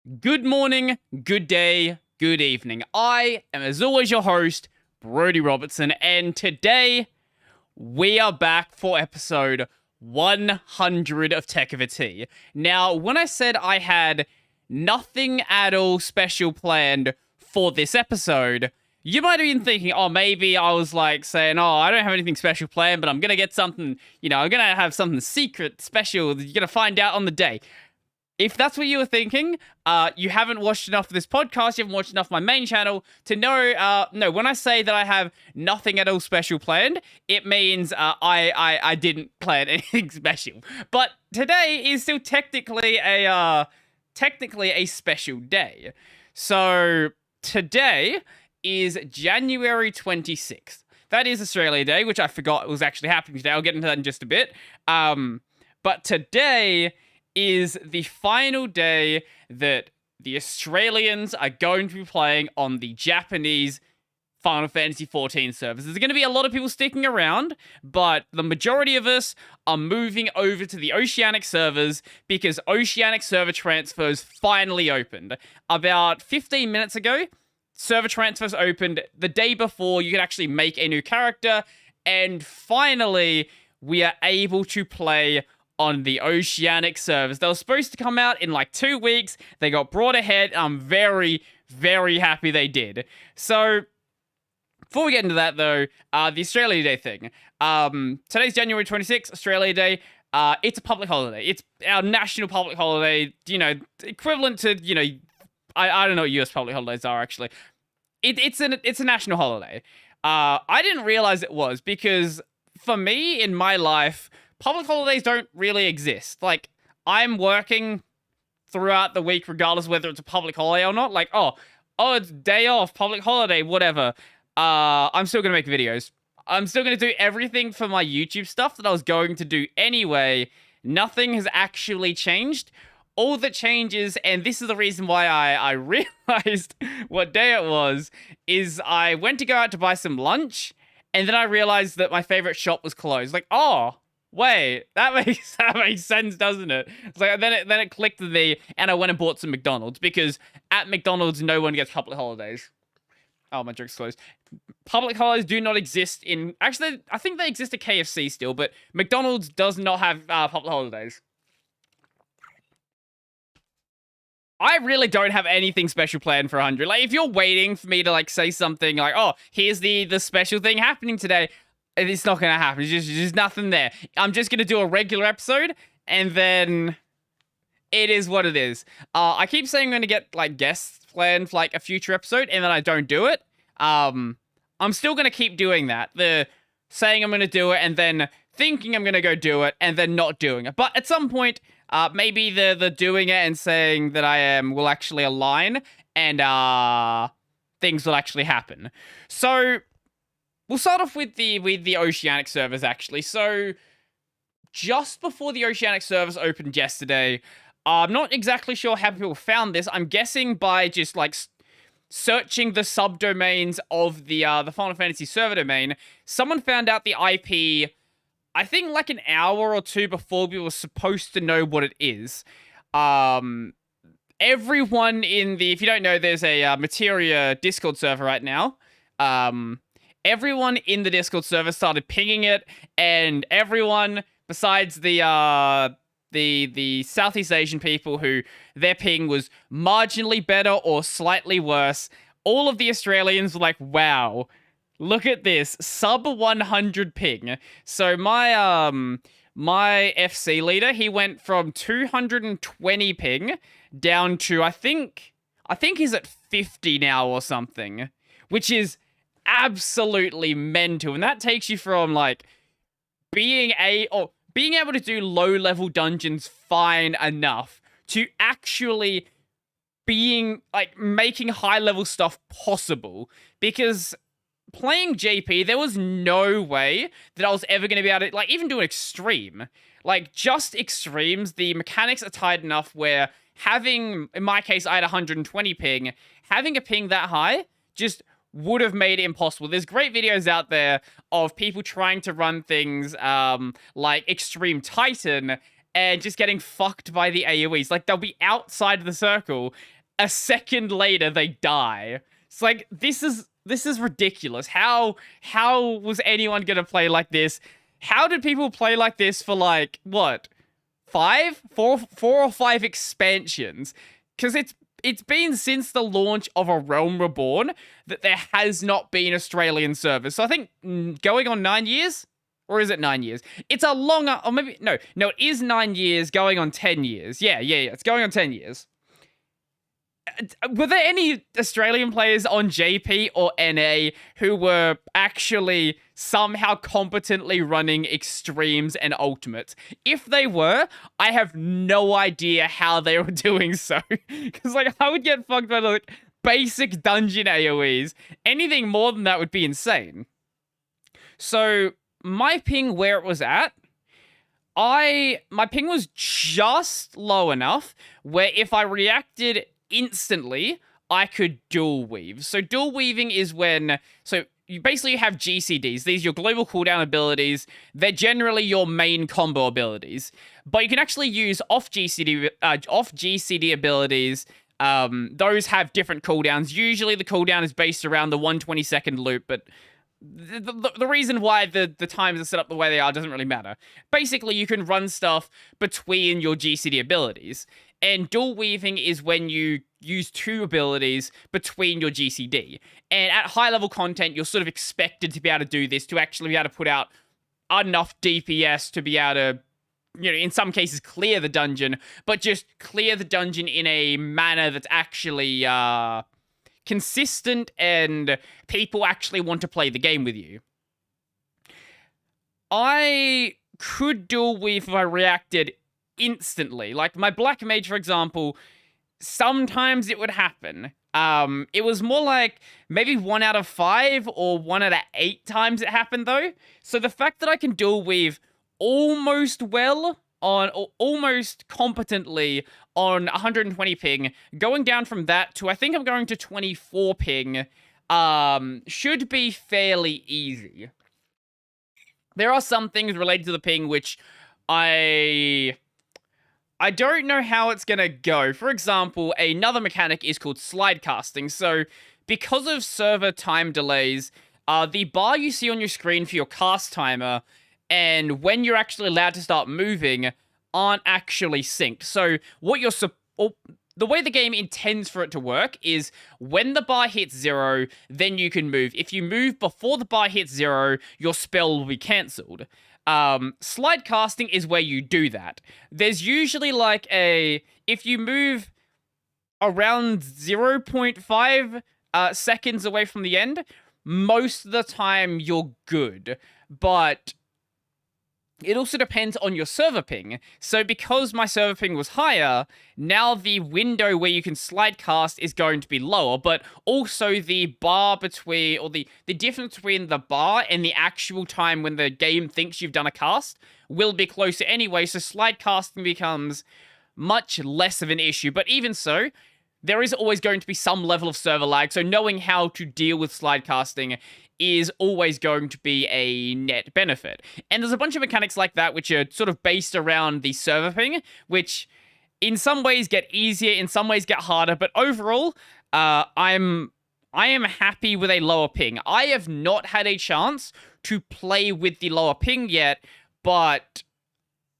Good morning, good day, good evening. I am, as always, your host, Brody Robertson, and today we are back for episode 100 of Tech of a Tea. Now, when I said I had nothing at all special planned for this episode, you might have been thinking, oh, maybe I was like saying, oh, I don't have anything special planned, but I'm going to get something, I'm going to have something secret, special that you're going to find out on the day. If that's what you were thinking, you haven't watched enough of this podcast, you haven't watched enough of my main channel to know, no, when I say that I have nothing at all special planned, it means I didn't plan anything special. But today is still technically a special day. So today is January 26th. That is Australia Day, which I forgot was actually happening today. I'll get into that in just a bit. But today is the final day that the Australians are going to be playing on the Japanese Final Fantasy XIV servers. There's going to be a lot of people sticking around, but the majority of us are moving over to the Oceanic servers because Oceanic server transfers finally opened. About 15 minutes ago, server transfers opened. The day before, you could actually make a new character, and finally, we are able to play on the Oceanic servers. They were supposed to come out in like 2 weeks. They got brought ahead. I'm very, very happy they did. So, before we get into that though, the Australia Day thing. Today's January 26th, Australia Day. It's a public holiday. It's our national public holiday, equivalent to, I don't know what US public holidays are actually. It's a national holiday. I didn't realize it was because for me in my life, public holidays don't really exist. Like, I'm working throughout the week regardless of whether it's a public holiday or not. Like, oh, it's day off, public holiday, whatever. I'm still going to make videos. I'm still going to do everything for my YouTube stuff that I was going to do anyway. Nothing has actually changed. All that changes, and this is the reason why I realized what day it was, is I went to go out to buy some lunch, and then I realized that my favorite shop was closed. Like, oh, wait, that makes sense, doesn't it? It's like then it clicked with me, and I went and bought some McDonald's because at McDonald's no one gets public holidays. Oh, my joke's closed. Public holidays do not exist in. Actually, I think they exist at KFC still, but McDonald's does not have public holidays. I really don't have anything special planned for 100. Like, if you're waiting for me to like say something like, "Oh, here's the special thing happening today," it's not gonna happen. It's just nothing there. I'm just gonna do a regular episode, and then it is what it is. I keep saying I'm gonna get like guests planned for like a future episode, and then I don't do it. I'm still gonna keep doing that. The saying I'm gonna do it, and then thinking I'm gonna go do it, and then not doing it. But at some point, maybe the doing it and saying that I am will actually align, and things will actually happen. So we'll start off with the Oceanic servers, actually. So, just before the Oceanic servers opened yesterday, I'm not exactly sure how people found this. I'm guessing by just, like, searching the subdomains of the Final Fantasy server domain, someone found out the IP, I think, like, an hour or two before we were supposed to know what it is. Everyone in the... If you don't know, there's a Materia Discord server right now. Everyone in the Discord server started pinging it, and everyone besides the Southeast Asian people who their ping was marginally better or slightly worse, all of the Australians were like, wow, look at this, sub 100 ping. So my FC leader, he went from 220 ping down to, I think he's at 50 now or something, which is absolutely mental. And that takes you from like being able to do low-level dungeons fine enough to actually being like making high-level stuff possible. Because playing JP, there was no way that I was ever going to be able to like even do an extreme. Like, just extremes, the mechanics are tight enough where having, in my case, I had 120 ping, having a ping that high just would have made it impossible. There's great videos out there of people trying to run things like Extreme Titan and just getting fucked by the AoEs. Like, they'll be outside of the circle a second later they die. It's like this is ridiculous. How was anyone gonna play like this? How did people play like this for like what? Four or five expansions? Because it's been since the launch of A Realm Reborn that there has not been Australian servers. So I think going on 9 years? Or is it 9 years? It's a longer, or maybe, no, it is 9 years going on 10 years. Yeah, it's going on 10 years. Were there any Australian players on JP or NA who were actually somehow competently running extremes and ultimates? If they were, I have no idea how they were doing so. Because, like, I would get fucked by, like, basic dungeon AoEs. Anything more than that would be insane. So, my ping where it was at, my ping was just low enough where if I reacted instantly, I could dual weave. So dual weaving is when, so you basically have GCDs. These are your global cooldown abilities. They're generally your main combo abilities, but you can actually use off GCD abilities. Those have different cooldowns. Usually the cooldown is based around the 120-second loop, but the reason why the times are set up the way they are doesn't really matter. Basically, you can run stuff between your GCD abilities. And dual weaving is when you use two abilities between your GCD. And at high level content, you're sort of expected to be able to do this, to actually be able to put out enough DPS to be able to, you know, in some cases clear the dungeon, but just clear the dungeon in a manner that's actually consistent and people actually want to play the game with you. I could dual weave if I reacted instantly. Like my Black Mage, for example, sometimes it would happen. It was more like maybe 1 out of 5 or 1 out of 8 times it happened though. So the fact that I can dual weave almost well on, or almost competently on 120 ping, going down from that to, I think I'm going to 24 ping, should be fairly easy. There are some things related to the ping which I don't know how it's gonna go. For example, another mechanic is called slide casting. So, because of server time delays, the bar you see on your screen for your cast timer and when you're actually allowed to start moving aren't actually synced. So, the way the game intends for it to work is when the bar hits 0, then you can move. If you move before the bar hits 0, your spell will be cancelled. Slide casting is where you do that. There's usually like if you move around 0.5 seconds away from the end, most of the time you're good. But it also depends on your server ping. So because my server ping was higher, now the window where you can slide cast is going to be lower, but also the bar between, or the difference between the bar and the actual time when the game thinks you've done a cast will be closer anyway, so slide casting becomes much less of an issue. But even so, there is always going to be some level of server lag, so knowing how to deal with slide casting is always going to be a net benefit. And there's a bunch of mechanics like that which are sort of based around the server ping, which in some ways get easier, in some ways get harder, but overall, I am happy with a lower ping. I have not had a chance to play with the lower ping yet, but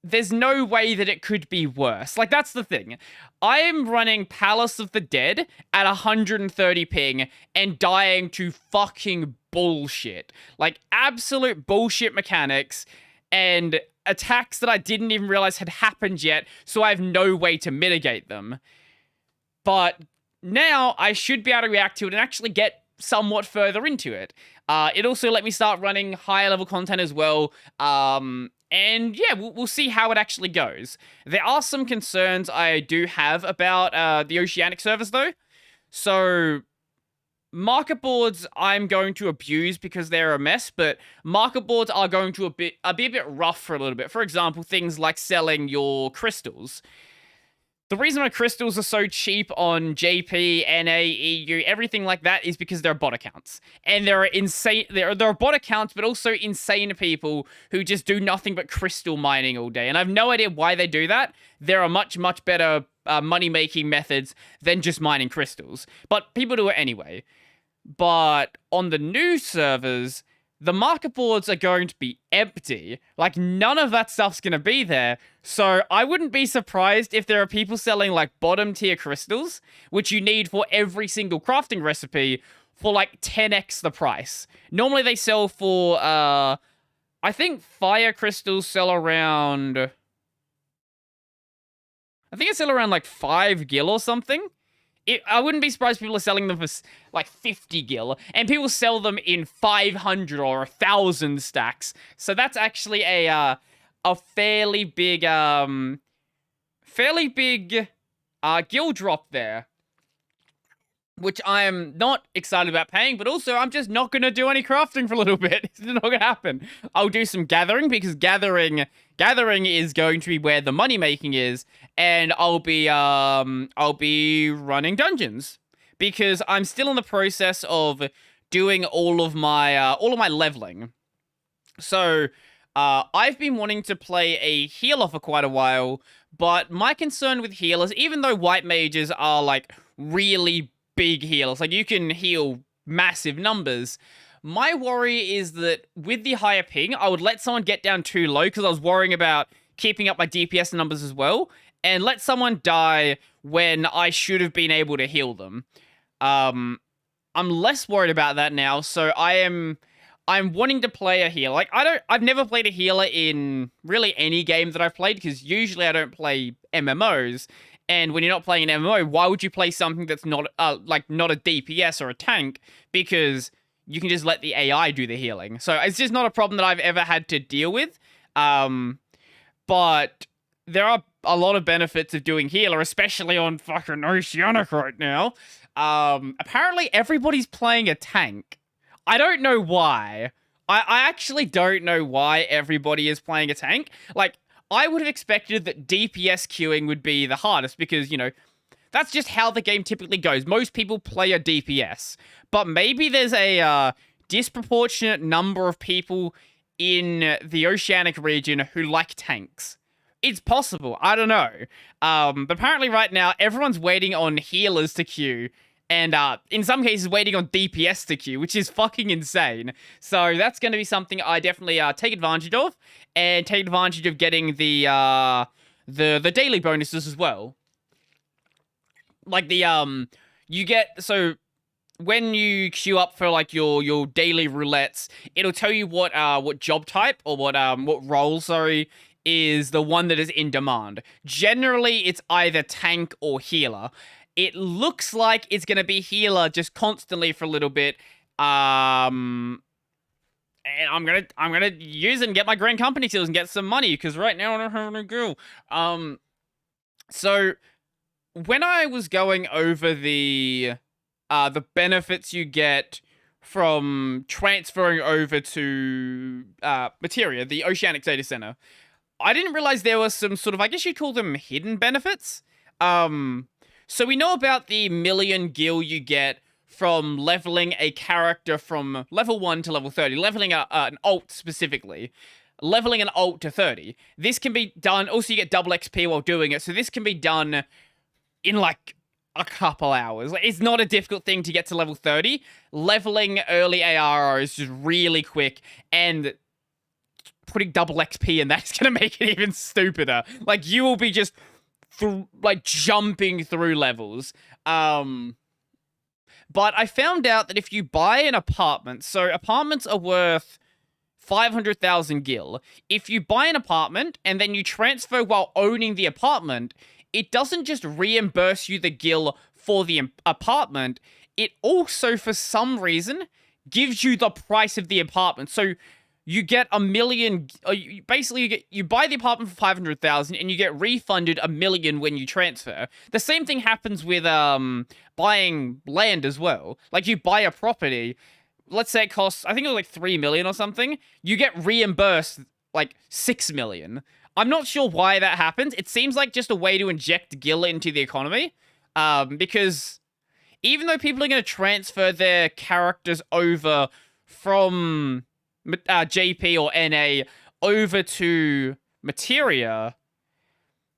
there's no way that it could be worse. Like, that's the thing. I am running Palace of the Dead at 130 ping and dying to fucking bullshit. Like, absolute bullshit mechanics and attacks that I didn't even realize had happened yet, so I have no way to mitigate them. But now I should be able to react to it and actually get somewhat further into it. It also let me start running higher level content as well. And yeah, we'll see how it actually goes. There are some concerns I do have about the Oceanic servers though. So market boards I'm going to abuse because they're a mess, but market boards are going to be a bit rough for a little bit. For example, things like selling your crystals. The reason why crystals are so cheap on JP, NA, EU, everything like that is because they're bot accounts. And there are insane there are bot accounts, but also insane people who just do nothing but crystal mining all day. And I have no idea why they do that. There are much, much better money-making methods than just mining crystals. But people do it anyway. But on the new servers, the market boards are going to be empty. Like, none of that stuff's going to be there. So I wouldn't be surprised if there are people selling, like, bottom-tier crystals, which you need for every single crafting recipe, for, like, 10x the price. Normally they sell for, I think fire crystals sell around... I think it's still around, like, 5 gil or something. I wouldn't be surprised if people are selling them for, like, 50 gil. And people sell them in 500 or 1,000 stacks. So that's actually a fairly big, gil drop there. Which I am not excited about paying, but also I'm just not going to do any crafting for a little bit. It's not going to happen. I'll do some gathering, because gathering is going to be where the money making is, and I'll be running dungeons, because I'm still in the process of doing all of my leveling. So I've been wanting to play a healer for quite a while, but my concern with healers, even though white mages are like really big healers, like you can heal massive numbers, my worry is that with the higher ping, I would let someone get down too low, because I was worrying about keeping up my DPS numbers as well, and let someone die when I should have been able to heal them. I'm less worried about that now, so I'm wanting to play a healer. Like, I've never played a healer in really any game that I've played, because usually I don't play MMOs. And when you're not playing an MMO, why would you play something that's not not a DPS or a tank? Because you can just let the AI do the healing. So it's just not a problem that I've ever had to deal with. But there are a lot of benefits of doing healer, especially on fucking Oceanic right now. Apparently everybody's playing a tank. I don't know why. I actually don't know why everybody is playing a tank. Like, I would have expected that DPS queuing would be the hardest, because, you know, that's just how the game typically goes. Most people play a DPS. But maybe there's a disproportionate number of people in the Oceanic region who like tanks. It's possible. I don't know. But apparently right now, everyone's waiting on healers to queue. And in some cases, waiting on DPS to queue, which is fucking insane. So that's going to be something I definitely take advantage of, and take advantage of getting the daily bonuses as well. Like you get, so when you queue up for like your daily roulettes, it'll tell you what job type, or what role, sorry, is the one that is in demand. Generally, it's either tank or healer. It looks like it's going to be healer just constantly for a little bit. And I'm gonna use it and get my Grand Company seals and get some money, because right now I don't have any go. So when I was going over the benefits you get from transferring over to Materia, the Oceanic Data Center, I didn't realize there was some sort of, I guess you'd call them hidden benefits. So we know about the 1,000,000 gil you get from leveling a character from level 1 to level 30, leveling an alt specifically, leveling an alt to 30. This can be done, also you get double XP while doing it, so this can be done in like a couple hours. It's not a difficult thing to get to level 30. Leveling early ARR is just really quick, and putting double XP in that's going to make it even stupider. Like, you will be just like jumping through levels. But I found out that if you buy an apartment, so apartments are worth 500,000 gil. If you buy an apartment and then you transfer while owning the apartment, it doesn't just reimburse you the gil for the apartment, it also, for some reason, gives you the price of the apartment. So you get 1,000,000. Basically, you buy the apartment for 500,000, and you get refunded 1,000,000 when you transfer. The same thing happens with buying land as well. Like, you buy a property, let's say it costs, I think it was like 3 million or something. You get reimbursed like 6 million. I'm not sure why that happens. It seems like just a way to inject gil into the economy. Because even though people are going to transfer their characters over from JP or NA over to Materia,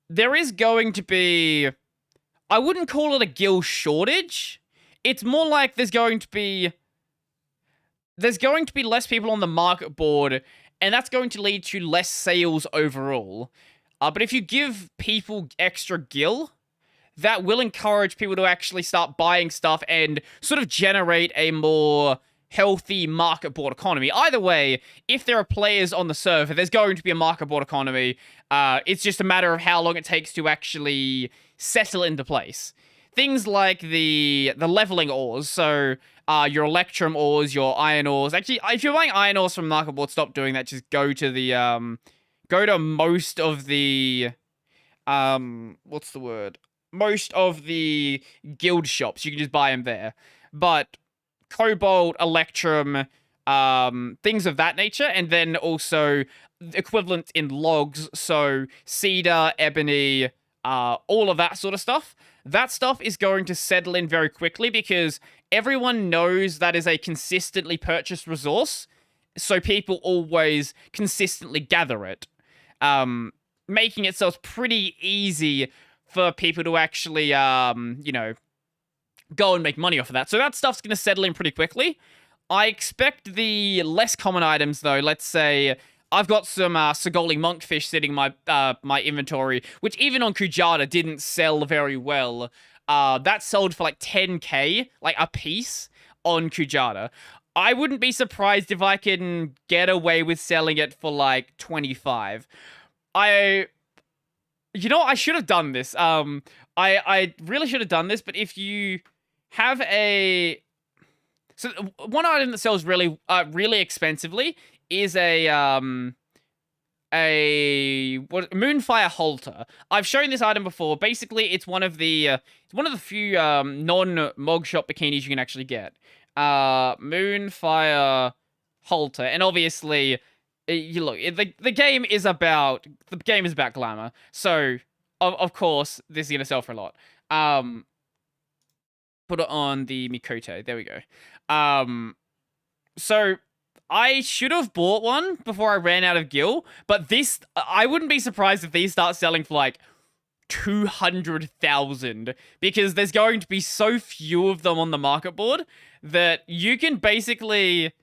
there is going to be... I wouldn't call it a gil shortage. It's more like there's going to be less people on the market board, and that's going to lead to less sales overall. But if you give people extra gil, that will encourage people to actually start buying stuff and sort of generate a more healthy market board economy. Either way, if there are players on the server, there's going to be a market board economy. It's just a matter of how long it takes to actually settle into place. Things like the leveling ores, so your electrum ores, your iron ores. Actually, if you're buying iron ores from market board, stop doing that. Just go to the go to most of the what's the word? Most of the guild shops. You can just buy them there. But cobalt, electrum, things of that nature, and then also equivalent in logs, so cedar, ebony, all of that sort of stuff. That stuff is going to settle in very quickly because everyone knows that is a consistently purchased resource, so people always consistently gather it, making it so it's pretty easy for people to actually, you know, go and make money off of that. So that stuff's going to settle in pretty quickly. I expect the less common items, though, let's say I've got some Sagoli monkfish sitting in my inventory, which even on Kujata didn't sell very well. That sold for like 10k, like a piece on Kujata. I wouldn't be surprised if I can get away with selling it for like 25. You know, I should have done this. I really should have done this, but if you have a... So one item that sells really expensively is a Moonfire Halter. I've shown this item before. Basically, it's one of the few non-Mog Shop bikinis you can actually get. Moonfire Halter, and obviously, you look, the game is about glamour. So of course, this is gonna sell for a lot. Put it on the Mikoto. There we go. So I should have bought one before I ran out of gil, but this, I wouldn't be surprised if these start selling for like 200,000, because there's going to be so few of them on the market board that you can basically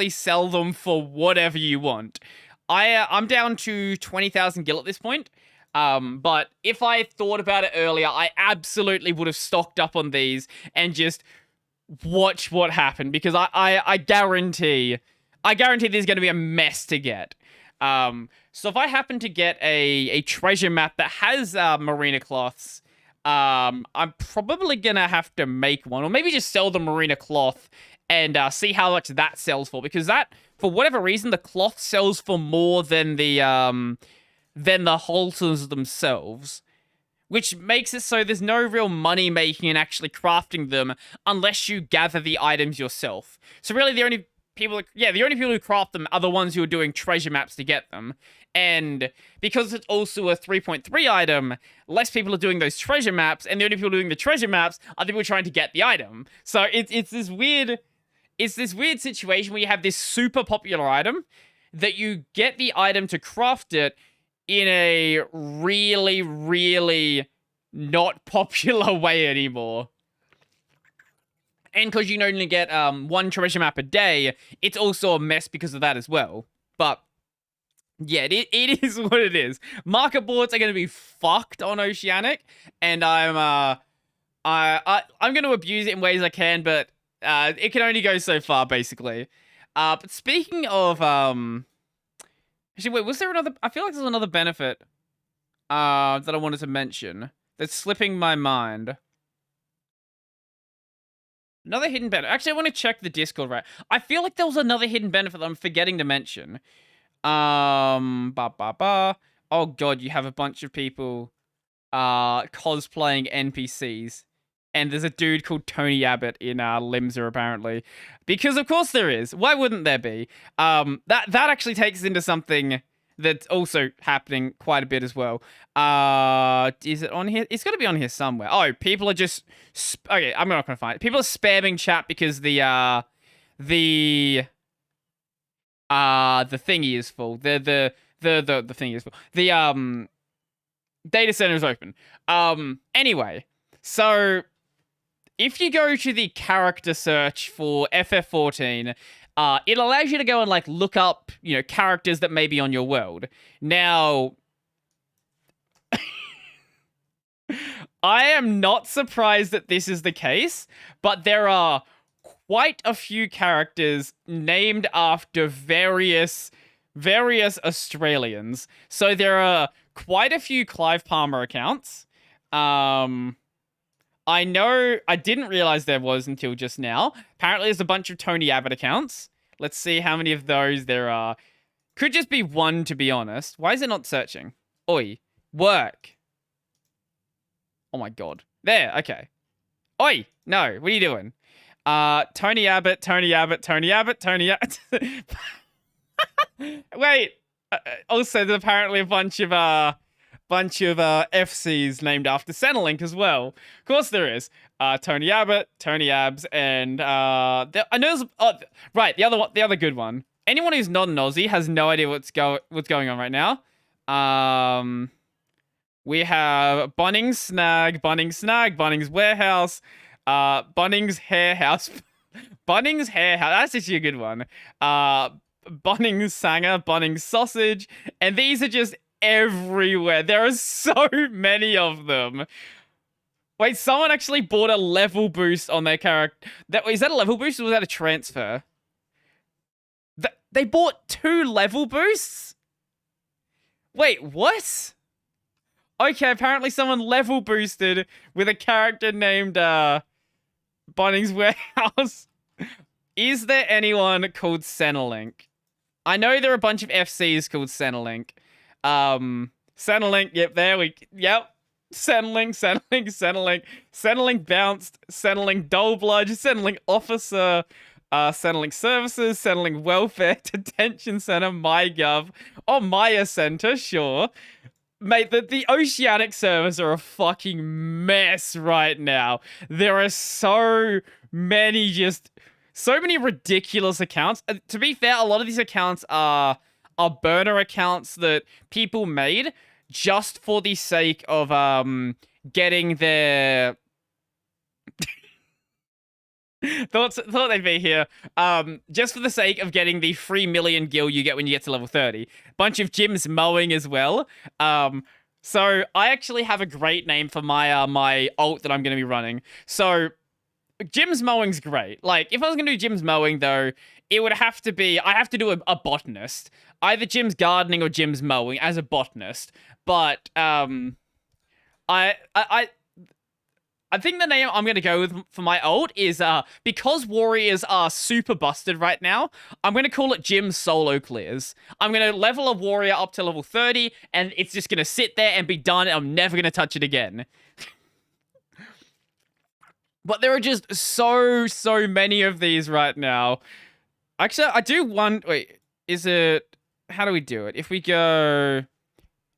sell them for whatever you want. I'm down to 20,000 gil at this point. But if I thought about it earlier, I absolutely would have stocked up on these and just watch what happened, because I guarantee there's going to be a mess to get. So if I happen to get a treasure map that has marina cloths, I'm probably going to have to make one, or maybe just sell the marina cloth and see how much that sells for, because that, for whatever reason, the cloth sells for more than the halters themselves, which makes it so there's no real money making in actually crafting them unless you gather the items yourself. So really the only people who craft them are the ones who are doing treasure maps to get them. And because it's also a 3.3 item, less people are doing those treasure maps, and the only people doing the treasure maps are the people trying to get the item. So it's this weird situation where you have this super popular item that you get the item to craft it in a really, really not popular way anymore. And because you only get one treasure map a day, it's also a mess because of that as well. But yeah, it is what it is. Market boards are going to be fucked on Oceanic, and I'm going to abuse it in ways I can, but it can only go so far, basically. But speaking of actually, wait, was there another... I feel like there's another benefit that I wanted to mention that's slipping my mind. Another hidden benefit. Actually, I want to check the Discord, right? I feel like there was another hidden benefit that I'm forgetting to mention. Oh, God, you have a bunch of people cosplaying NPCs. And there's a dude called Tony Abbott in Limsa, apparently. Because, of course, there is. Why wouldn't there be? That actually takes us into something that's also happening quite a bit as well. Is it on here? It's got to be on here somewhere. Oh, people are just okay. I'm not gonna find it. People are spamming chat because the the thingy is full. The thing is full. The data center is open. Anyway, so if you go to the character search for FF14, it allows you to go and like look up, characters that may be on your world. Now, I am not surprised that this is the case, but there are quite a few characters named after various Australians. So there are quite a few Clive Palmer accounts. I know, I didn't realize there was until just now. Apparently there's a bunch of Tony Abbott accounts. Let's see how many of those there are. Could just be one, to be honest. Why is it not searching? Oi. Work. Oh my god. There, okay. Oi. No, what are you doing? Tony Abbott, Tony Abbott, Tony Abbott, Tony Abbott. Wait. Also, there's apparently a bunch of FCs named after Centrelink as well. Of course there is. Tony Abbott, Tony Abs, and I know there's, right, the other good one. Anyone who's not an Aussie has no idea what's going on right now. We have Bunnings Snag, Bunnings Warehouse, Bunnings Hair House, Bunnings Hair House. That's actually a good one. Bunnings Sanger, Bunnings Sausage, and these are just everywhere. There are so many of them. Wait, someone actually bought a level boost on their character. Is that a level boost or was that a transfer? They bought 2 level boosts? Wait, what? Okay, apparently someone level boosted with a character named Bunnings Warehouse. Is there anyone called Centrelink? I know there are a bunch of FCs called Centrelink. Centrelink, yep, Centrelink bounced, Centrelink Dullbludge, Centrelink Officer, Centrelink Services, Centrelink Welfare, Detention Center, MyGov, or Maya Center, sure. Mate, the Oceanic servers are a fucking mess right now. There are so many ridiculous accounts. To be fair, a lot of these accounts are burner accounts that people made just for the sake of getting their thought they'd be here. Just for the sake of getting the 3 million gil you get when you get to level 30. Bunch of gyms mowing as well. So I actually have a great name for my my ult that I'm going to be running. So gyms mowing's great. Like, if I was going to do gyms mowing, though, it would have to be, I have to do a botanist. Either gyms gardening or gyms mowing as a botanist. But, I think the name I'm going to go with for my ult is, because warriors are super busted right now, I'm going to call it Gym Solo Clears. I'm going to level a warrior up to level 30, and it's just going to sit there and be done, and I'm never going to touch it again. But there are just so many of these right now. Actually, I do want, wait, is it, how do we do it? If we go,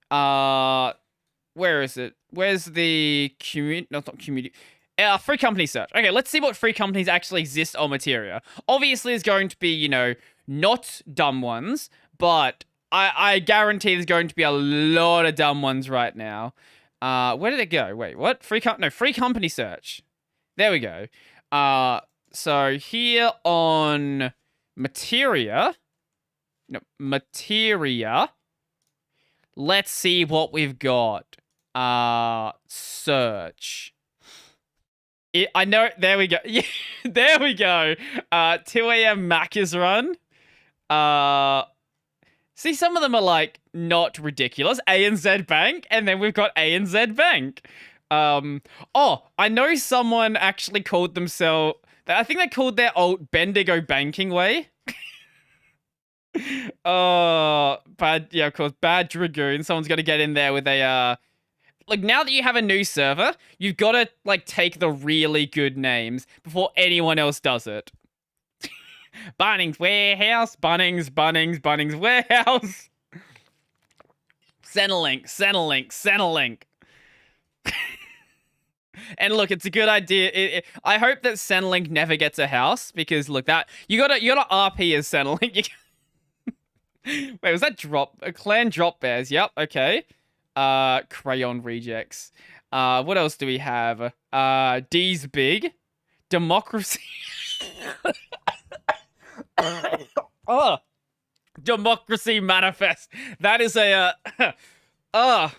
where is it? Where's the community? No, not community. Free company search. Okay, let's see what free companies actually exist on Materia. Obviously, there's going to be, not dumb ones, but I guarantee there's going to be a lot of dumb ones right now. Where did it go? Wait, what? Free company search. There we go. So here on Materia, let's see what we've got. Search. I know, there we go. Yeah, there we go. 2 a.m. Macca's run. See, some of them are like not ridiculous. ANZ Bank, and then we've got ANZ Bank. Oh, I know someone actually called themselves, I think they called their ult Bendigo Banking Way. Oh, bad, yeah, of course, Bad Dragoon. Someone's got to get in there with a, like, now that you have a new server, you've got to, like, take the really good names before anyone else does it. Bunnings Warehouse, Bunnings Warehouse. Centrelink. And look, it's a good idea. I hope that Centrelink never gets a house because look, that you gotta RP as Centrelink. Wait, was that clan drop bears? Yep. Okay. Crayon rejects. What else do we have? D's big. Democracy. Oh, democracy manifest. That is a. Oh,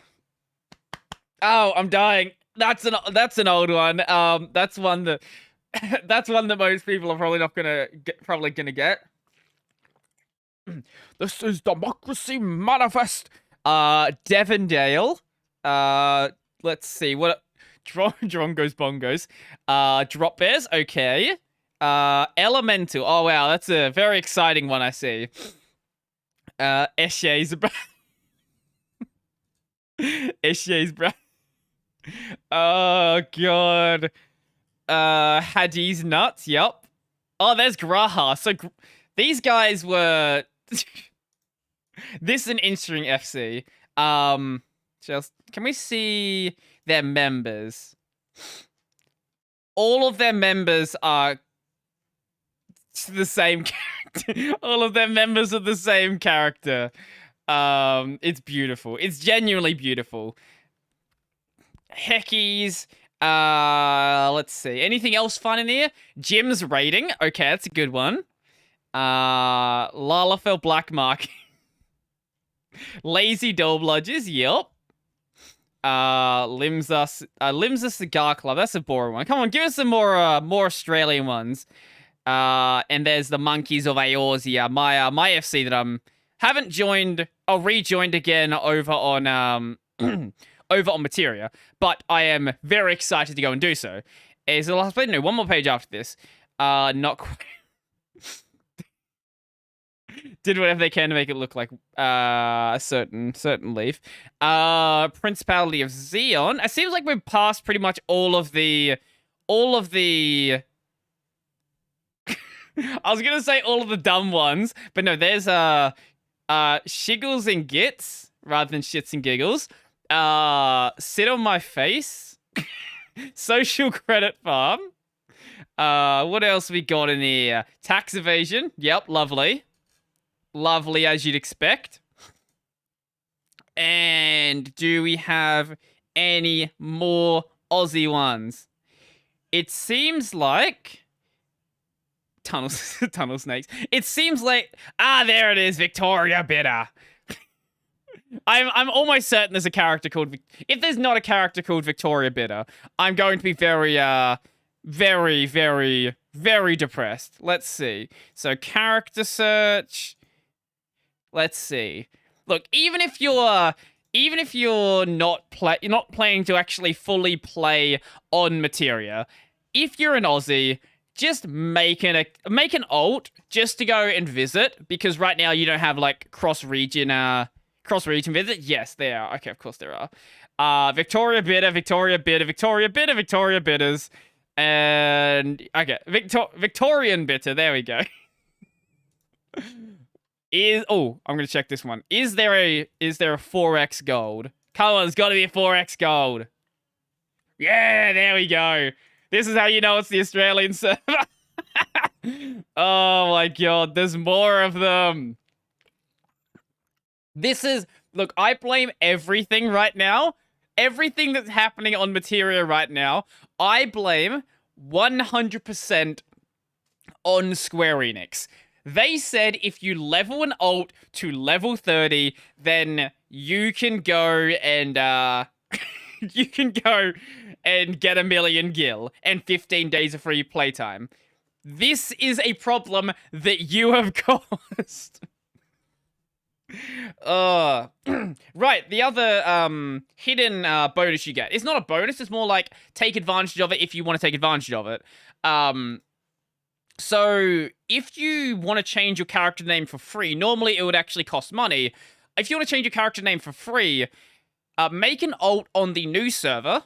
I'm dying. That's an old one. That's one that that's one that most people are probably not gonna get. This is democracy manifest. Devondale. Let's see what. Drongos bongos. Drop bears. Okay. Elemental. Oh wow, that's a very exciting one. I see. Eshe's Eshe's Oh god. Hadi's nuts. Yep. Oh, there's Graha. So these guys were. This is an interesting FC. Just can we see their members? All of their members are the same character. All of their members are the same character. It's beautiful. It's genuinely beautiful. Heckies. Let's see. Anything else fun in here? Jim's rating. Okay, that's a good one. Lalafell Black Mark. Lazy Doll Bludgers. Yep. Limsa Cigar Club. That's a boring one. Come on, give us some more Australian ones. And there's the Monkeys of Eorzea, my FC that haven't joined. I'll rejoined again over on over on Materia, but I am very excited to go and do so. Is the last play? No, one more page after this. Not quite. Did whatever they can to make it look like a certain leaf. Principality of Xeon. It seems like we've passed pretty much all of the. I was gonna say all of the dumb ones, but no. There's Shiggles and Gits rather than Shits and Giggles. Sit on My Face. Social Credit Farm. What else we got in here? Tax evasion. Yep, lovely. Lovely as you'd expect. And do we have any more Aussie ones? It seems like tunnel snakes. It seems like there it is, Victoria Bitter. I'm almost certain there's a character called. If there's not a character called Victoria Bitter, I'm going to be very very depressed. Let's see. So character search. Let's see. Look, even if you're not playing to actually fully play on Materia, if you're an Aussie, just make an alt just to go and visit, because right now you don't have like cross region visit. Yes, there are. Okay, of course there are. Victoria Bitter, Victoria Bitters, and okay, Victorian Bitter. There we go. I'm gonna check this one. Is there a 4x gold? Come on, there's got to be a 4x gold. Yeah, there we go. This is how you know it's the Australian server. Oh my god, there's more of them. Look, I blame everything right now. Everything that's happening on Materia right now, I blame 100% on Square Enix. They said if you level an alt to level 30, then you can go and get a million gil and 15 days of free playtime. This is a problem that you have caused. Right, the other hidden bonus you get. It's not a bonus, it's more like take advantage of it if you want to take advantage of it. So if you want to change your character name for free, normally it would actually cost money. If you want to change your character name for free, make an alt on the new server,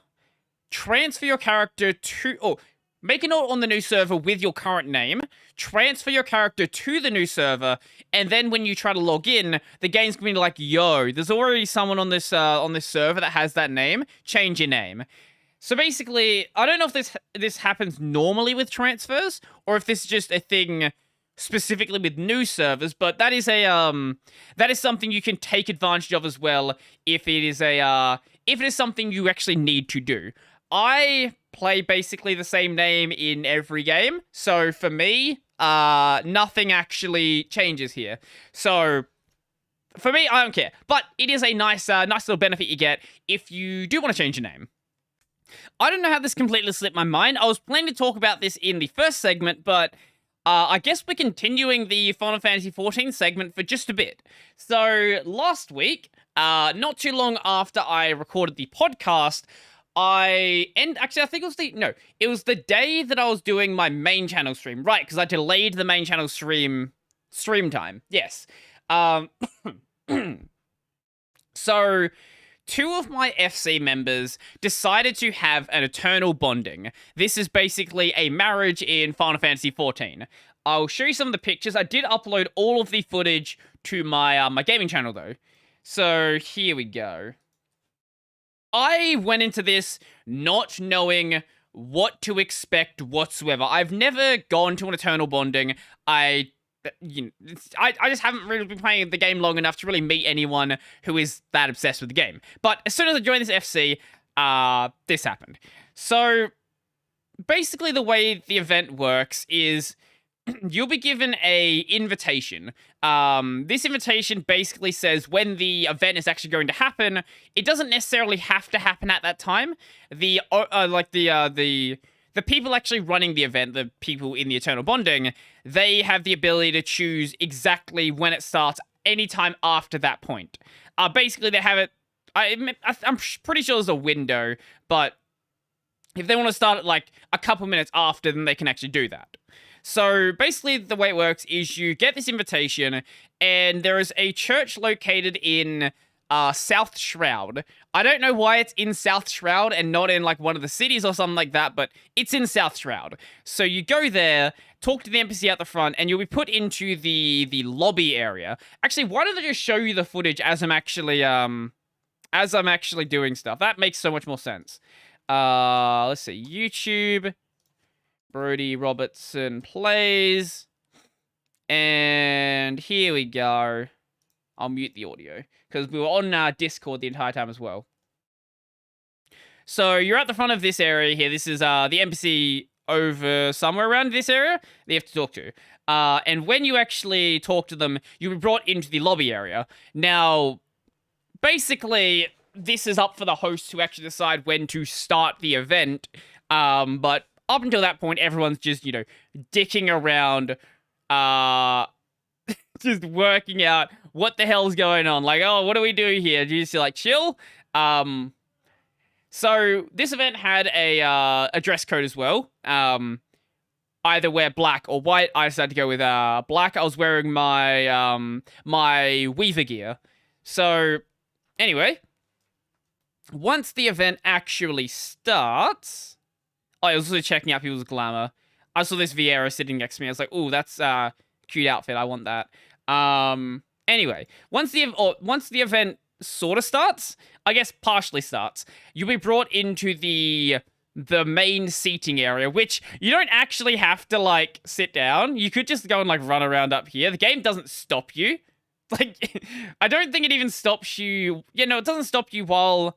transfer your character to make a note on the new server with your current name, transfer your character to the new server, and then when you try to log in, the game's gonna be like, yo, there's already someone on this server that has that name, change your name. So basically, I don't know if this happens normally with transfers, or if this is just a thing specifically with new servers, but that is something you can take advantage of as well if it is something you actually need to do. I play basically the same name in every game, so for me, nothing actually changes here. So for me, I don't care, but it is a nice little benefit you get if you do want to change your name. I don't know how this completely slipped my mind. I was planning to talk about this in the first segment, but I guess we're continuing the Final Fantasy XIV segment for just a bit. So, last week, not too long after I recorded the podcast, actually, I think it was the day that I was doing my main channel stream. Right, because I delayed the main channel stream time. Yes. So, two of my FC members decided to have an eternal bonding. This is basically a marriage in Final Fantasy XIV. I'll show you some of the pictures. I did upload all of the footage to my my gaming channel, though. So, here we go. I went into this not knowing what to expect whatsoever. I've never gone to an eternal bonding. I just haven't really been playing the game long enough to really meet anyone who is that obsessed with the game. But as soon as I joined this FC, this happened. So, basically the way the event works is you'll be given a invitation. This invitation basically says when the event is actually going to happen. It doesn't necessarily have to happen at that time. The people actually running the event, the people in the Eternal Bonding, they have the ability to choose exactly when it starts anytime after that point. Basically, they have it... I'm pretty sure there's a window, but if they want to start it like a couple minutes after, then they can actually do that. So basically, the way it works is you get this invitation, and there is a church located in South Shroud. I don't know why it's in South Shroud and not in like one of the cities or something like that, but it's in South Shroud. So you go there, talk to the NPC at the front, and you'll be put into the lobby area. Actually, why don't I just show you the footage as I'm actually doing stuff? That makes so much more sense. Let's see, YouTube, Brody Robertson plays, and here we go. I'll mute the audio, because we were on Discord the entire time as well. So, you're at the front of this area here. This is the NPC over somewhere around this area that you have to talk to. And when you actually talk to them, you'll be brought into the lobby area. Now, basically, this is up for the host to actually decide when to start the event. But up until that point, everyone's just, dicking around, just working out what the hell's going on. Like, oh, what do we do here? Do you just like chill? So this event had a dress code as well. Either wear black or white. I decided to go with black. I was wearing my my Weaver gear. So anyway, once the event actually starts, I was also checking out people's glamour. I saw this Vieira sitting next to me. I was like, "Ooh, that's a cute outfit. I want that." Anyway, once the event sort of starts, I guess partially starts, you'll be brought into the main seating area, which you don't actually have to like sit down. You could just go and like run around up here. The game doesn't stop you. Like, I don't think it even stops you. It doesn't stop you while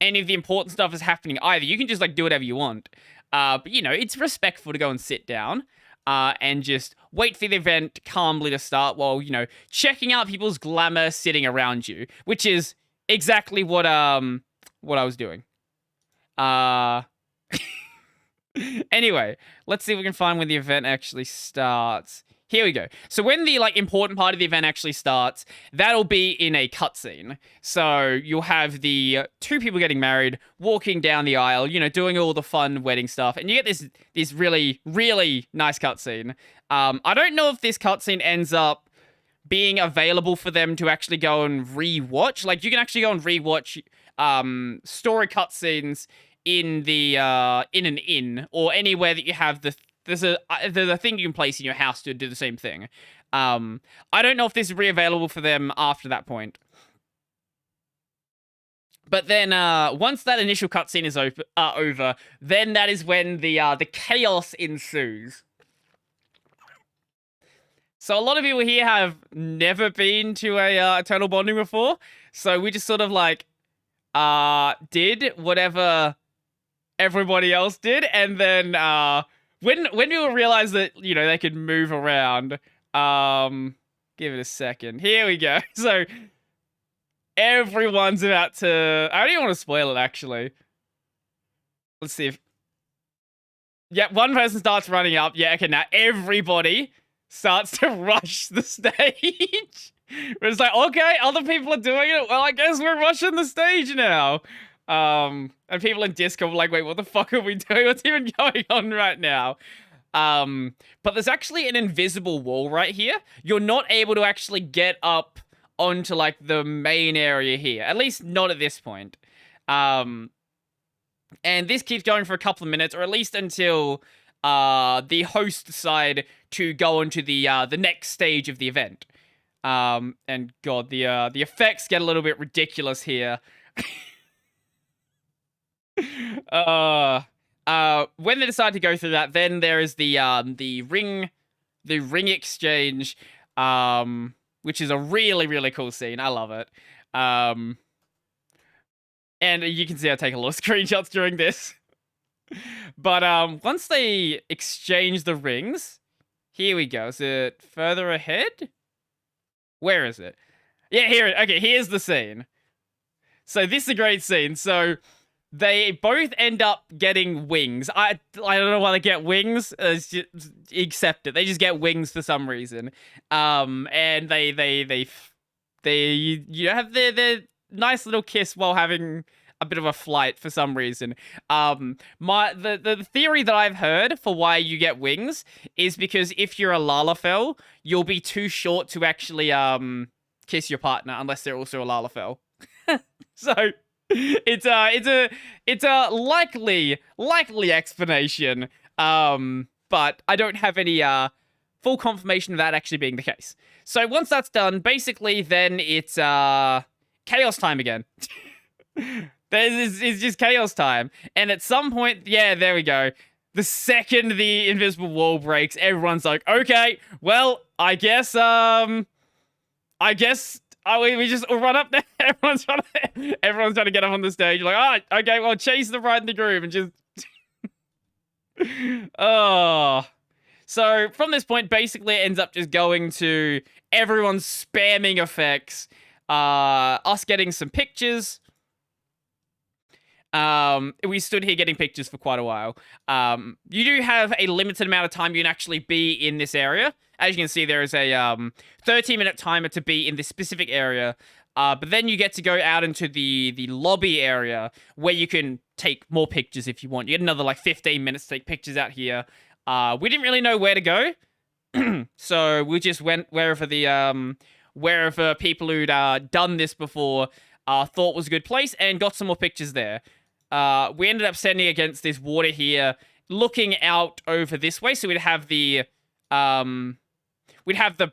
any of the important stuff is happening either. You can just like do whatever you want. But it's respectful to go and sit down and just wait for the event calmly to start while, checking out people's glamour sitting around you, which is exactly what I was doing. Anyway, let's see if we can find when the event actually starts. Here we go. So when the important part of the event actually starts, that'll be in a cutscene. So you'll have the two people getting married, walking down the aisle, doing all the fun wedding stuff, and you get this really, really nice cutscene. I don't know if this cutscene ends up being available for them to actually go and rewatch. Like, you can actually go and rewatch story cutscenes in the in an inn or anywhere that you have there's a thing you can place in your house to do the same thing. I don't know if this is re-available for them after that point. But then once that initial cutscene is over, then that is when the chaos ensues. So a lot of people here have never been to a Eternal Bonding before, so we just sort of like did whatever everybody else did, and then when people realized that they could move around, give it a second. Here we go. So everyone's about to. I don't even want to spoil it actually. Let's see if. Yeah, one person starts running up. Yeah, okay, now everybody starts to rush the stage. It's like, okay, other people are doing it. Well, I guess we're rushing the stage now. And people in Discord were like, wait, what the fuck are we doing? What's even going on right now? But there's actually an invisible wall right here. You're not able to actually get up onto like the main area here. At least not at this point. And this keeps going for a couple of minutes, or at least until the host decide to go into the next stage of the event. And God, the effects get a little bit ridiculous here. When they decide to go through that, then there is the ring exchange, which is a really, really cool scene. I love it. And you can see I take a lot of screenshots during this. But once they exchange the rings, here we go. Is it further ahead? Where is it? Yeah, here. Okay, here's the scene. So this is a great scene. So they both end up getting wings. I don't know why they get wings. Just accept it. They just get wings for some reason. And they have their nice little kiss while having a bit of a flight for some reason. The theory that I've heard for why you get wings is because if you're a Lalafell, you'll be too short to actually kiss your partner unless they're also a Lalafell. So it's a likely explanation. But I don't have any full confirmation of that actually being the case. So once that's done, basically then it's chaos time again. It's just chaos time. And at some point, yeah, there we go. The second the invisible wall breaks, everyone's like, okay, well, I guess we just run up there. Everyone's trying to get up on the stage. Like, oh, okay, well, chase the bride and the groom and just... Oh. So from this point, basically it ends up just going to everyone spamming effects, us getting some pictures. We stood here getting pictures for quite a while. You do have a limited amount of time you can actually be in this area. As you can see, there is a 30-minute timer to be in this specific area. But then you get to go out into the lobby area where you can take more pictures if you want. You get another like 15 minutes to take pictures out here. We didn't really know where to go. So we just went wherever people who'd done this before thought was a good place and got some more pictures there. We ended up standing against this water here, looking out over this way. So we'd have the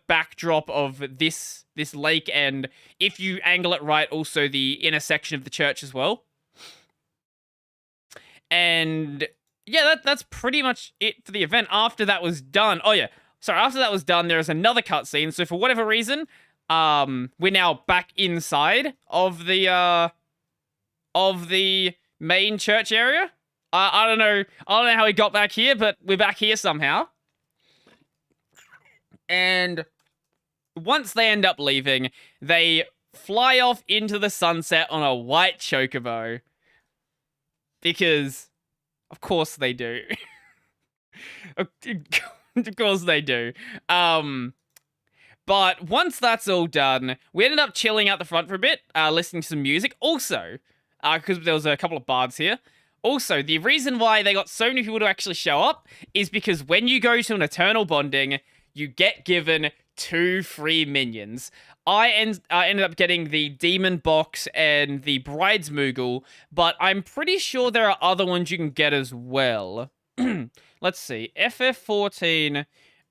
backdrop of this lake, and if you angle it right, also the intersection of the church as well. And yeah, that's pretty much it for the event. After that was done, after that was done, there is another cutscene. So for whatever reason, we're now back inside of the main church area. I don't know how we got back here, but we're back here somehow. And once they end up leaving, they fly off into the sunset on a white chocobo. Because, of course they do. Of course they do. But once that's all done, we ended up chilling out the front for a bit, listening to some music. Also, because there was a couple of bards here. Also, the reason why they got so many people to actually show up is because when you go to an Eternal Bonding, you get given 2 free minions. I ended up getting the Demon Box and the Bride's Moogle, but I'm pretty sure there are other ones you can get as well. Let's see. FF14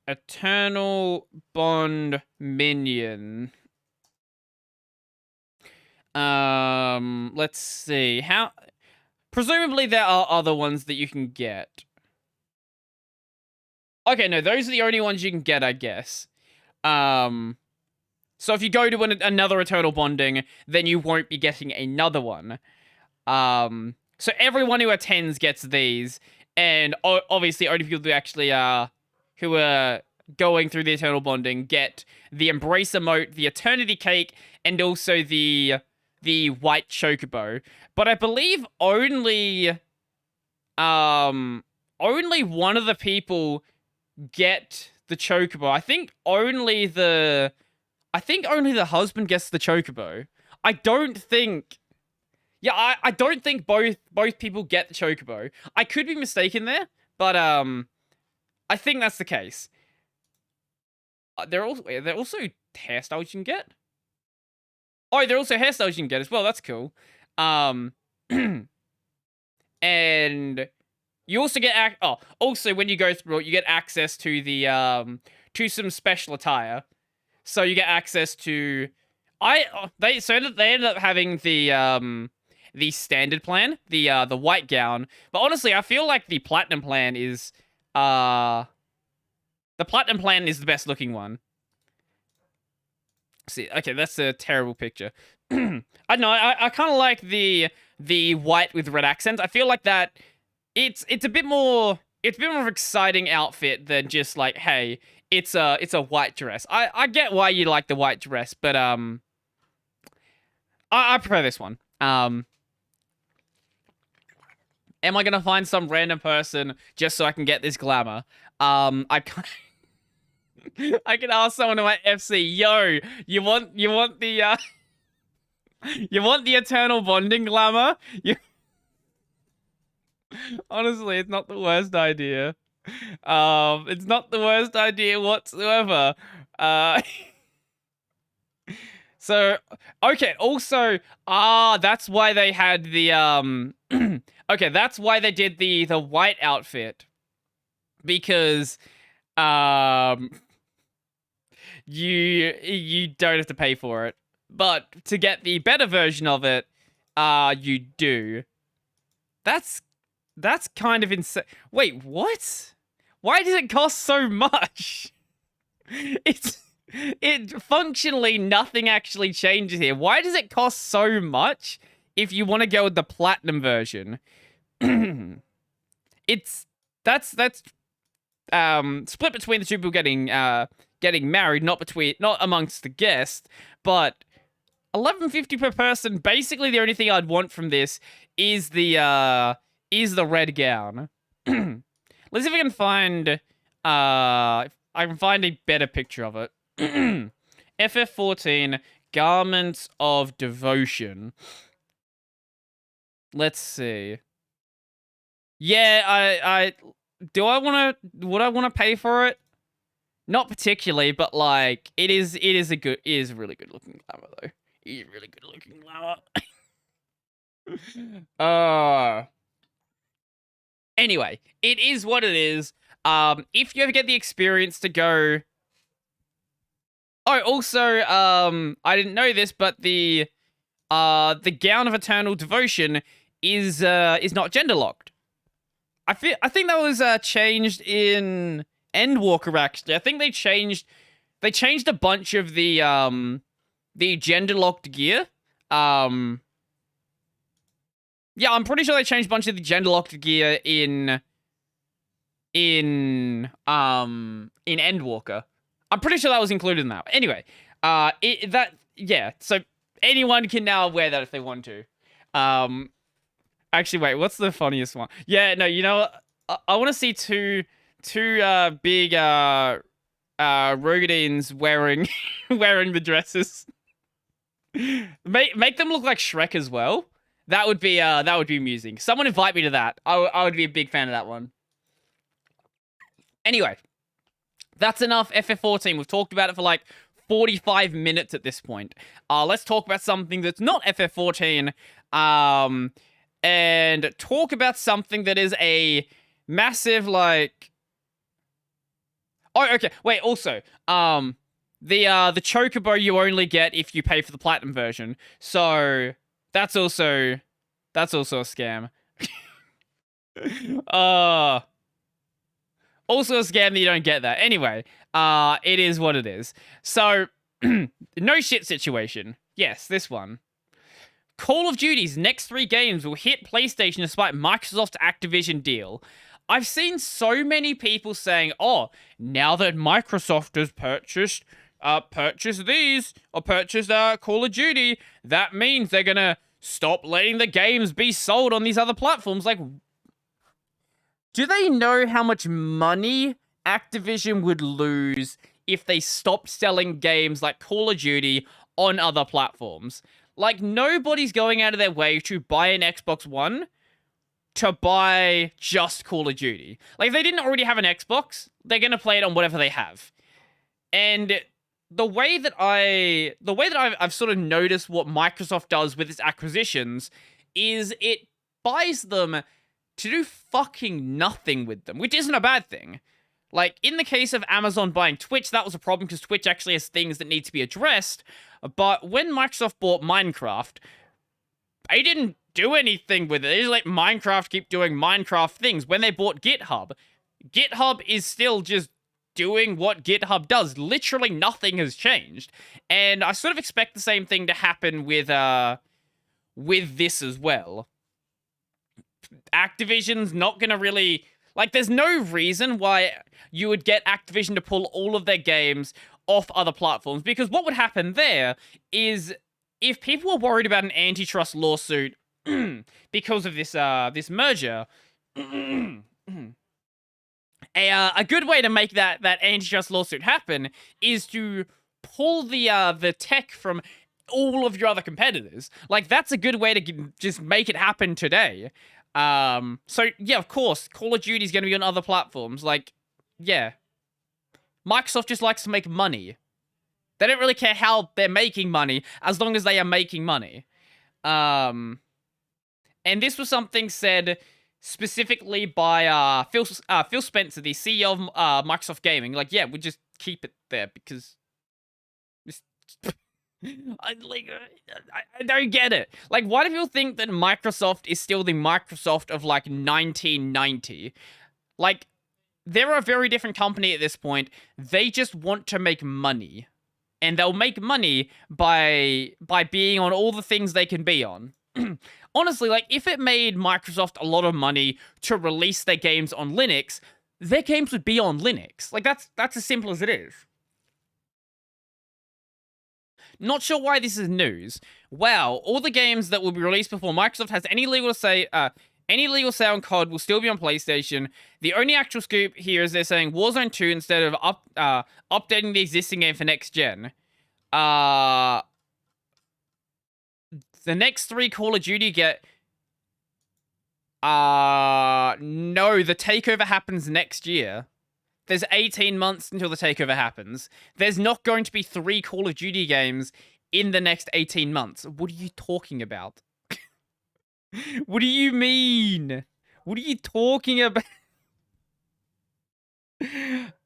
Eternal Bond Minion. Let's see. Presumably there are other ones that you can get. Okay, no, those are the only ones you can get, I guess. So if you go to another Eternal Bonding, then you won't be getting another one. So everyone who attends gets these, and obviously only people who actually who are going through the Eternal Bonding get the Embrace Emote, the Eternity Cake, and also the White Chocobo. But I believe only one of the people get the Chocobo. I think only the husband gets the Chocobo. I don't think both people get the Chocobo. I could be mistaken there, but I think that's the case. There are also hairstyles you can get. Oh, there are also hairstyles you can get as well. That's cool. And you also get also when you go through it, you get access to the to some special attire. So you get access to they ended up having the standard plan, the white gown. But honestly, I feel like the platinum plan is the best looking one. See, okay, that's a terrible picture. I don't know. I kind of like the white with red accents. I feel like that it's a bit more of an exciting outfit than just like, hey, it's a white dress. I get why you like the white dress, but I prefer this one. Am I gonna find some random person just so I can get this glamour? I can't. I can ask someone in my FC, yo, you want the you want the Eternal Bonding glamour? Honestly, it's not the worst idea. It's not the worst idea whatsoever. So, okay, also, that's why they had the okay, that's why they did the white outfit. Because you don't have to pay for it. But to get the better version of it, you do. That's kind of insane. Wait, what? Why does it cost so much? It functionally nothing actually changes here. Why does it cost so much if you want to go with the platinum version? That's split between the two people getting married, not amongst the guests, but $11.50 per person. Basically, the only thing I'd want from this is the red gown. Let's see if I can find a better picture of it. FF14 Garments of Devotion. Let's see. Yeah, would I want to pay for it? Not particularly, but like it is a really good looking glamour though. It is really good looking glamour. Anyway, it is what it is. If you ever get the experience to go. Oh, also, I didn't know this, but the Gown of Eternal Devotion is not gender locked. I think that was changed in Endwalker actually. I think they changed a bunch of the gender locked gear. Yeah, I'm pretty sure they changed a bunch of the gender locked gear in Endwalker. I'm pretty sure that was included in that. Anyway, so anyone can now wear that if they want to. Actually, wait, what's the funniest one? Yeah, no, you know what? I want to see two big Rogadines wearing the dresses. Make them look like Shrek as well. That would be amusing. Someone invite me to that. I would be a big fan of that one. Anyway, That's enough FF14. We've talked about it for like 45 minutes at this point. Let's talk about something that's not FF14. And talk about something that is a massive, like... Oh, okay. Wait, also, the Chocobo you only get if you pay for the Platinum version. So, that's also a scam. Also a scam that you don't get that. Anyway, it is what it is. So, no shit situation. Yes, this one. Call of Duty's next 3 games will hit PlayStation despite Microsoft's Activision deal. I've seen so many people saying, oh, now that Microsoft has purchased these, or purchased Call of Duty, that means they're gonna stop letting the games be sold on these other platforms. Like, do they know how much money Activision would lose if they stopped selling games like Call of Duty on other platforms? Like, nobody's going out of their way to buy an Xbox One to buy just Call of Duty. Like, if they didn't already have an Xbox, they're going to play it on whatever they have. And the way that I've sort of noticed what Microsoft does with its acquisitions is it buys them to do fucking nothing with them, which isn't a bad thing. Like, in the case of Amazon buying Twitch, that was a problem because Twitch actually has things that need to be addressed. But when Microsoft bought Minecraft, they didn't do anything with it. They just let Minecraft keep doing Minecraft things. When they bought GitHub, GitHub is still just doing what GitHub does. Literally nothing has changed. And I sort of expect the same thing to happen with this as well. Activision's not gonna really... Like, there's no reason why you would get Activision to pull all of their games off other platforms, because what would happen there is if people were worried about an antitrust lawsuit because of this this merger, a good way to make that antitrust lawsuit happen is to pull the tech from all of your other competitors. Like, that's a good way to just make it happen today. So, yeah, of course, Call of Duty is going to be on other platforms. Like, yeah. Microsoft just likes to make money. They don't really care how they're making money, as long as they are making money. And this was something said specifically by Phil Spencer, the CEO of Microsoft Gaming. Like, yeah, we'll just keep it there, because... I don't get it. Like, why do people think that Microsoft is still the Microsoft of, like, 1990? Like, they're a very different company at this point. They just want to make money. And they'll make money by being on all the things they can be on. Honestly, like, if it made Microsoft a lot of money to release their games on Linux, their games would be on Linux. Like, that's as simple as it is. Not sure why this is news. Wow, all the games that will be released before Microsoft has any legal say on COD will still be on PlayStation. The only actual scoop here is they're saying Warzone 2 instead of updating the existing game for next gen. The next 3 Call of Duty get... no, the takeover happens next year. There's 18 months until the takeover happens. There's not going to be 3 Call of Duty games in the next 18 months. What are you talking about? What do you mean? What are you talking about?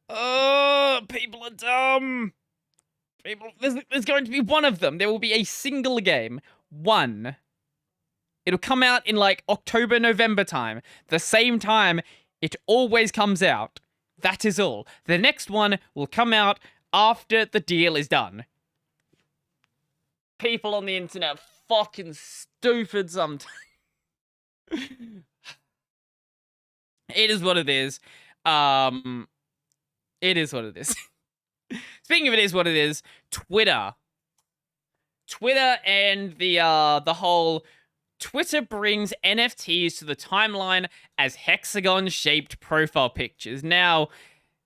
Oh, people are dumb. There's going to be one of them. There will be a single game. One. It'll come out in, like, October, November time. The same time it always comes out. That is all. The next one will come out after the deal is done. People on the internet are fucking stupid sometimes. It is what it is. It is what it is. Speaking of it is what it is, Twitter. Twitter and the whole... Twitter brings NFTs to the timeline as hexagon-shaped profile pictures. Now,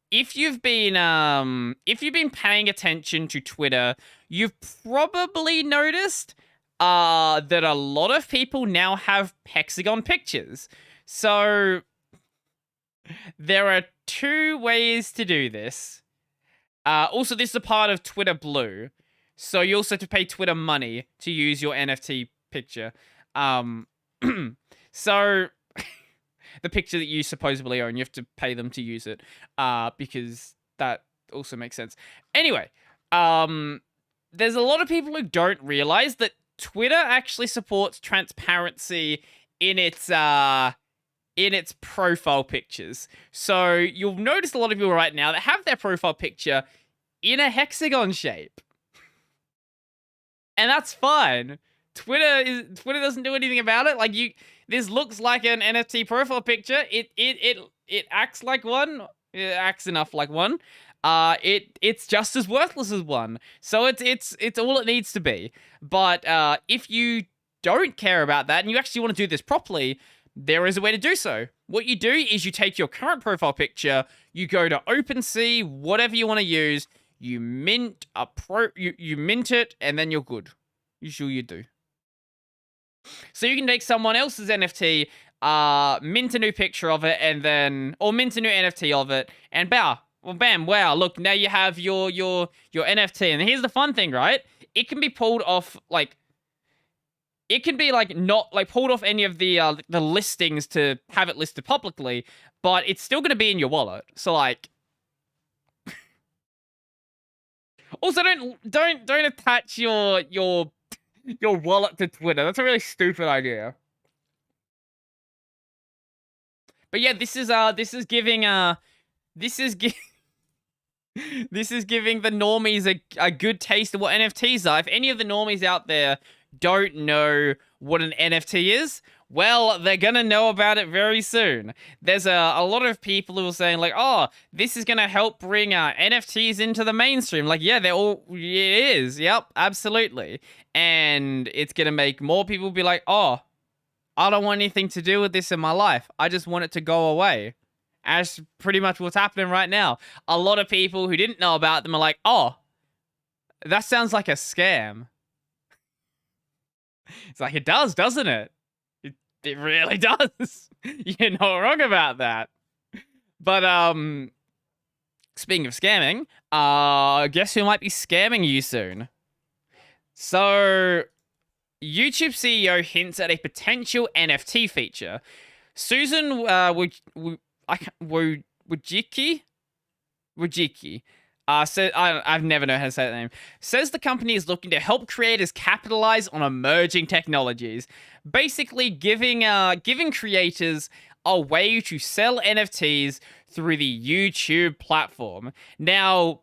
if you've been paying attention to Twitter, you've probably noticed that a lot of people now have hexagon pictures. So there are 2 ways to do this. Also, this is a part of Twitter Blue, so you also have to pay Twitter money to use your NFT picture. So the picture that you supposedly own, you have to pay them to use it, because that also makes sense. Anyway, there's a lot of people who don't realize that Twitter actually supports transparency in its profile pictures. So you'll notice a lot of people right now that have their profile picture in a hexagon shape. And that's fine. Twitter doesn't do anything about it. Like, this looks like an NFT profile picture. It acts like one. It acts enough like one. It's just as worthless as one. So it's all it needs to be. But if you don't care about that and you actually want to do this properly, there is a way to do so. What you do is you take your current profile picture, you go to OpenSea, whatever you want to use, you mint you mint it, and then you're good. Usually you do. So you can take someone else's NFT, mint a new picture of it, and then, or mint a new NFT of it, and bam, wow, look, now you have your NFT. And here's the fun thing, right? It can be pulled off, like, it can be, like, not, like, pulled off any of the listings to have it listed publicly, but it's still going to be in your wallet. So, like, also don't attach your wallet to Twitter. That's a really stupid idea. But yeah, this is giving the normies a good taste of what NFTs are. If any of the normies out there don't know what an NFT is, well, they're gonna know about it very soon. There's a lot of people who are saying, like, oh, this is gonna help bring NFTs into the mainstream. Like, yeah, it is. Yep, absolutely. And it's gonna make more people be like, oh, I don't want anything to do with this in my life. I just want it to go away. That's pretty much what's happening right now. A lot of people who didn't know about them are like, oh, that sounds like a scam. It's like, it does, doesn't it? It really does. You're not wrong about that. But, speaking of scamming, guess who might be scamming you soon? So, YouTube CEO hints at a potential NFT feature. Susan Wojcicki, I've never known how to say that name, says the company is looking to help creators capitalize on emerging technologies, basically giving creators a way to sell NFTs through the YouTube platform. Now,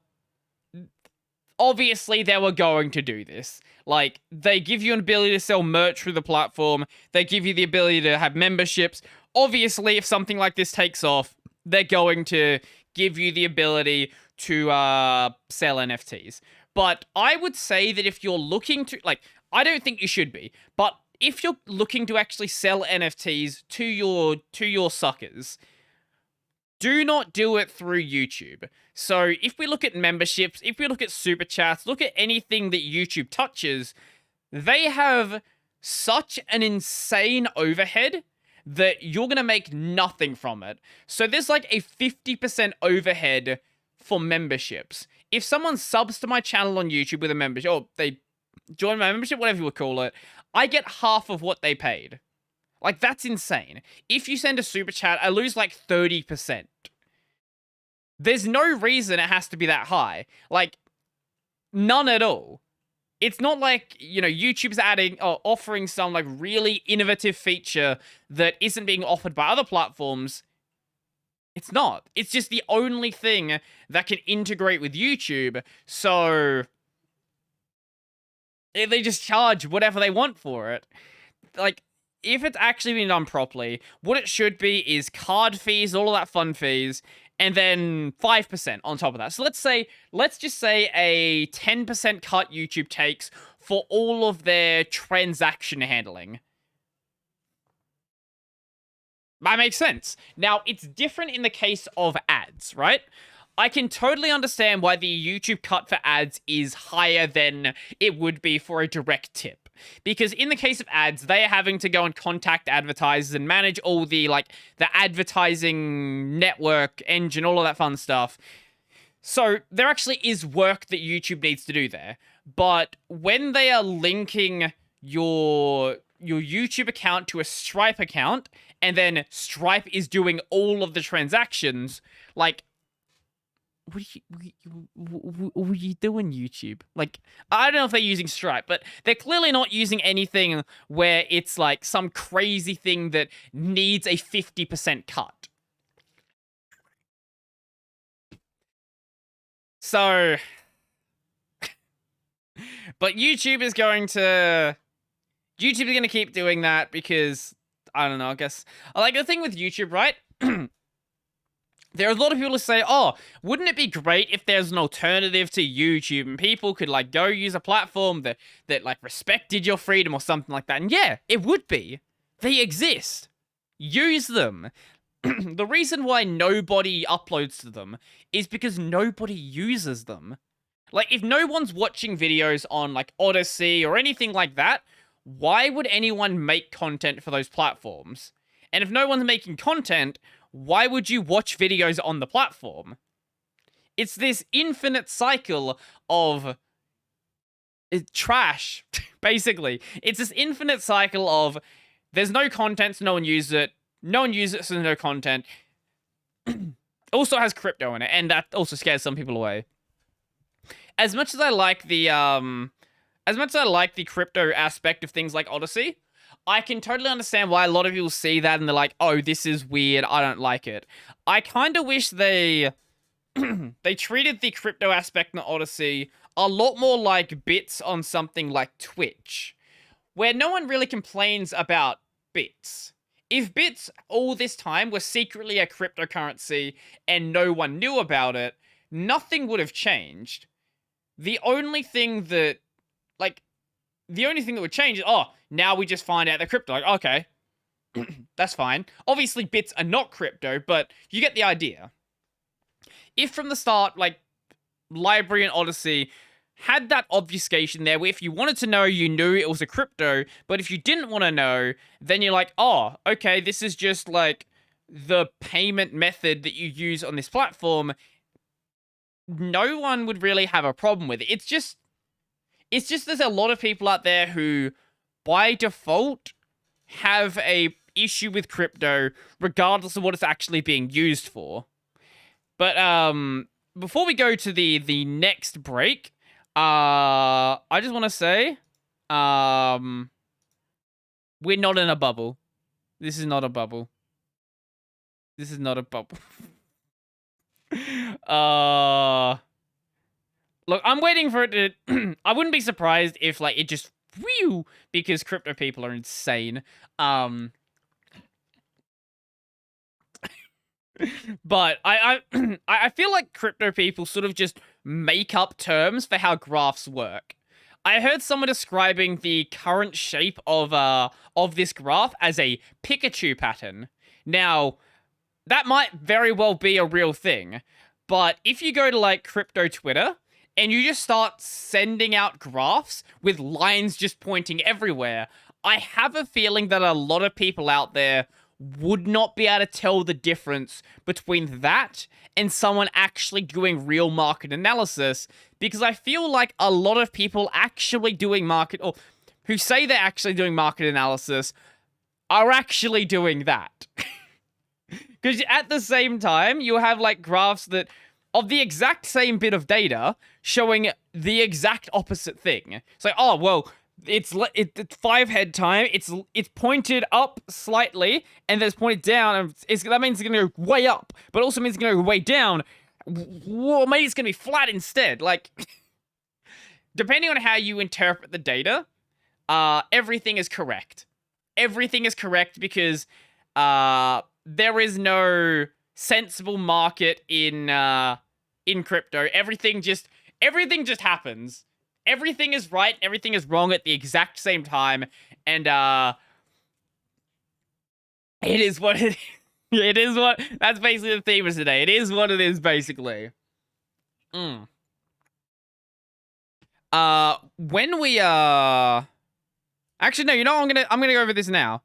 obviously they were going to do this. Like, they give you an ability to sell merch through the platform. They give you the ability to have memberships. Obviously, if something like this takes off, they're going to give you the ability to sell NFTs. But I would say that if you're looking to, like, I don't think you should be, but if you're looking to actually sell NFTs to your suckers, do not do it through YouTube. So if we look at memberships, if we look at super chats, look at anything that YouTube touches, they have such an insane overhead that you're going to make nothing from it. So there's like a 50% overhead for memberships. If someone subs to my channel on YouTube with a membership, or they join my membership, whatever you would call it, I get half of what they paid. Like, that's insane. If you send a super chat, I lose like 30%. There's no reason it has to be that high. Like, none at all. It's not like, you know, YouTube's adding or offering some like really innovative feature that isn't being offered by other platforms. It's not. It's just the only thing that can integrate with YouTube. So they just charge whatever they want for it. Like, if it's actually been done properly, what it should be is card fees, all of that fun fees, and then 5% on top of that. So let's just say a 10% cut YouTube takes for all of their transaction handling. That makes sense. Now, it's different in the case of ads, right? I can totally understand why the YouTube cut for ads is higher than it would be for a direct tip. Because in the case of ads, they are having to go and contact advertisers and manage all the, like, the advertising network engine, all of that fun stuff. So there actually is work that YouTube needs to do there. But when they are linking your YouTube account to a Stripe account, and then Stripe is doing all of the transactions, like, what are you doing, YouTube? Like, I don't know if they're using Stripe, but they're clearly not using anything where it's like some crazy thing that needs a 50% cut. So, but YouTube is going to keep doing that because, I don't know, I guess, like, the thing with YouTube, right? There are a lot of people who say, oh, wouldn't it be great if there's an alternative to YouTube and people could, like, go use a platform that like, respected your freedom or something like that? And yeah, it would be. They exist. Use them. The reason why nobody uploads to them is because nobody uses them. Like, if no one's watching videos on, like, Odyssey or anything like that, why would anyone make content for those platforms? And if no one's making content, why would you watch videos on the platform? It's this infinite cycle of trash, basically. It's this infinite cycle of there's no content, so no one uses it. No one uses it, so there's no content. Also has crypto in it, and that also scares some people away. As much as I like the crypto aspect of things like Odyssey, I can totally understand why a lot of people see that and they're like, oh, this is weird, I don't like it. I kind of wish they they treated the crypto aspect in Odyssey a lot more like bits on something like Twitch, where no one really complains about bits. If bits all this time were secretly a cryptocurrency and no one knew about it, nothing would have changed. The only thing that would change is, oh, now we just find out they're crypto. Like, okay, that's fine. Obviously, bits are not crypto, but you get the idea. If from the start, like, Library and Odyssey had that obfuscation there, where if you wanted to know, you knew it was a crypto, but if you didn't want to know, then you're like, oh, okay, this is just, like, the payment method that you use on this platform, no one would really have a problem with it. It's just there's a lot of people out there who, by default, have a issue with crypto, regardless of what it's actually being used for. But before we go to the next break, I just want to say, we're not in a bubble. This is not a bubble. This is not a bubble. Look, I'm waiting for it to... I wouldn't be surprised if, like, it just... Whew, because crypto people are insane. But I feel like crypto people sort of just make up terms for how graphs work. I heard someone describing the current shape of this graph as a Pikachu pattern. Now, that might very well be a real thing, but if you go to, like, crypto Twitter and you just start sending out graphs with lines just pointing everywhere, I have a feeling that a lot of people out there would not be able to tell the difference between that and someone actually doing real market analysis, because I feel like a lot of people actually doing market, or who say they're actually doing market analysis, are actually doing that. Because at the same time, you have, like, graphs that of the exact same bit of data showing the exact opposite thing. It's like, oh, well, it's 5 head time, it's pointed up slightly, and then it's pointed down, and that means it's going to go way up, but also means it's going to go way down. Whoa, maybe it's going to be flat instead. Like, depending on how you interpret the data, everything is correct. Everything is correct because there is no sensible market in crypto. Everything just happens. Everything is right, everything is wrong at the exact same time, and it is what it is. It is what... That's basically the theme of today. It is what it is, basically. When we actually, no, you know what? I'm gonna go over this now.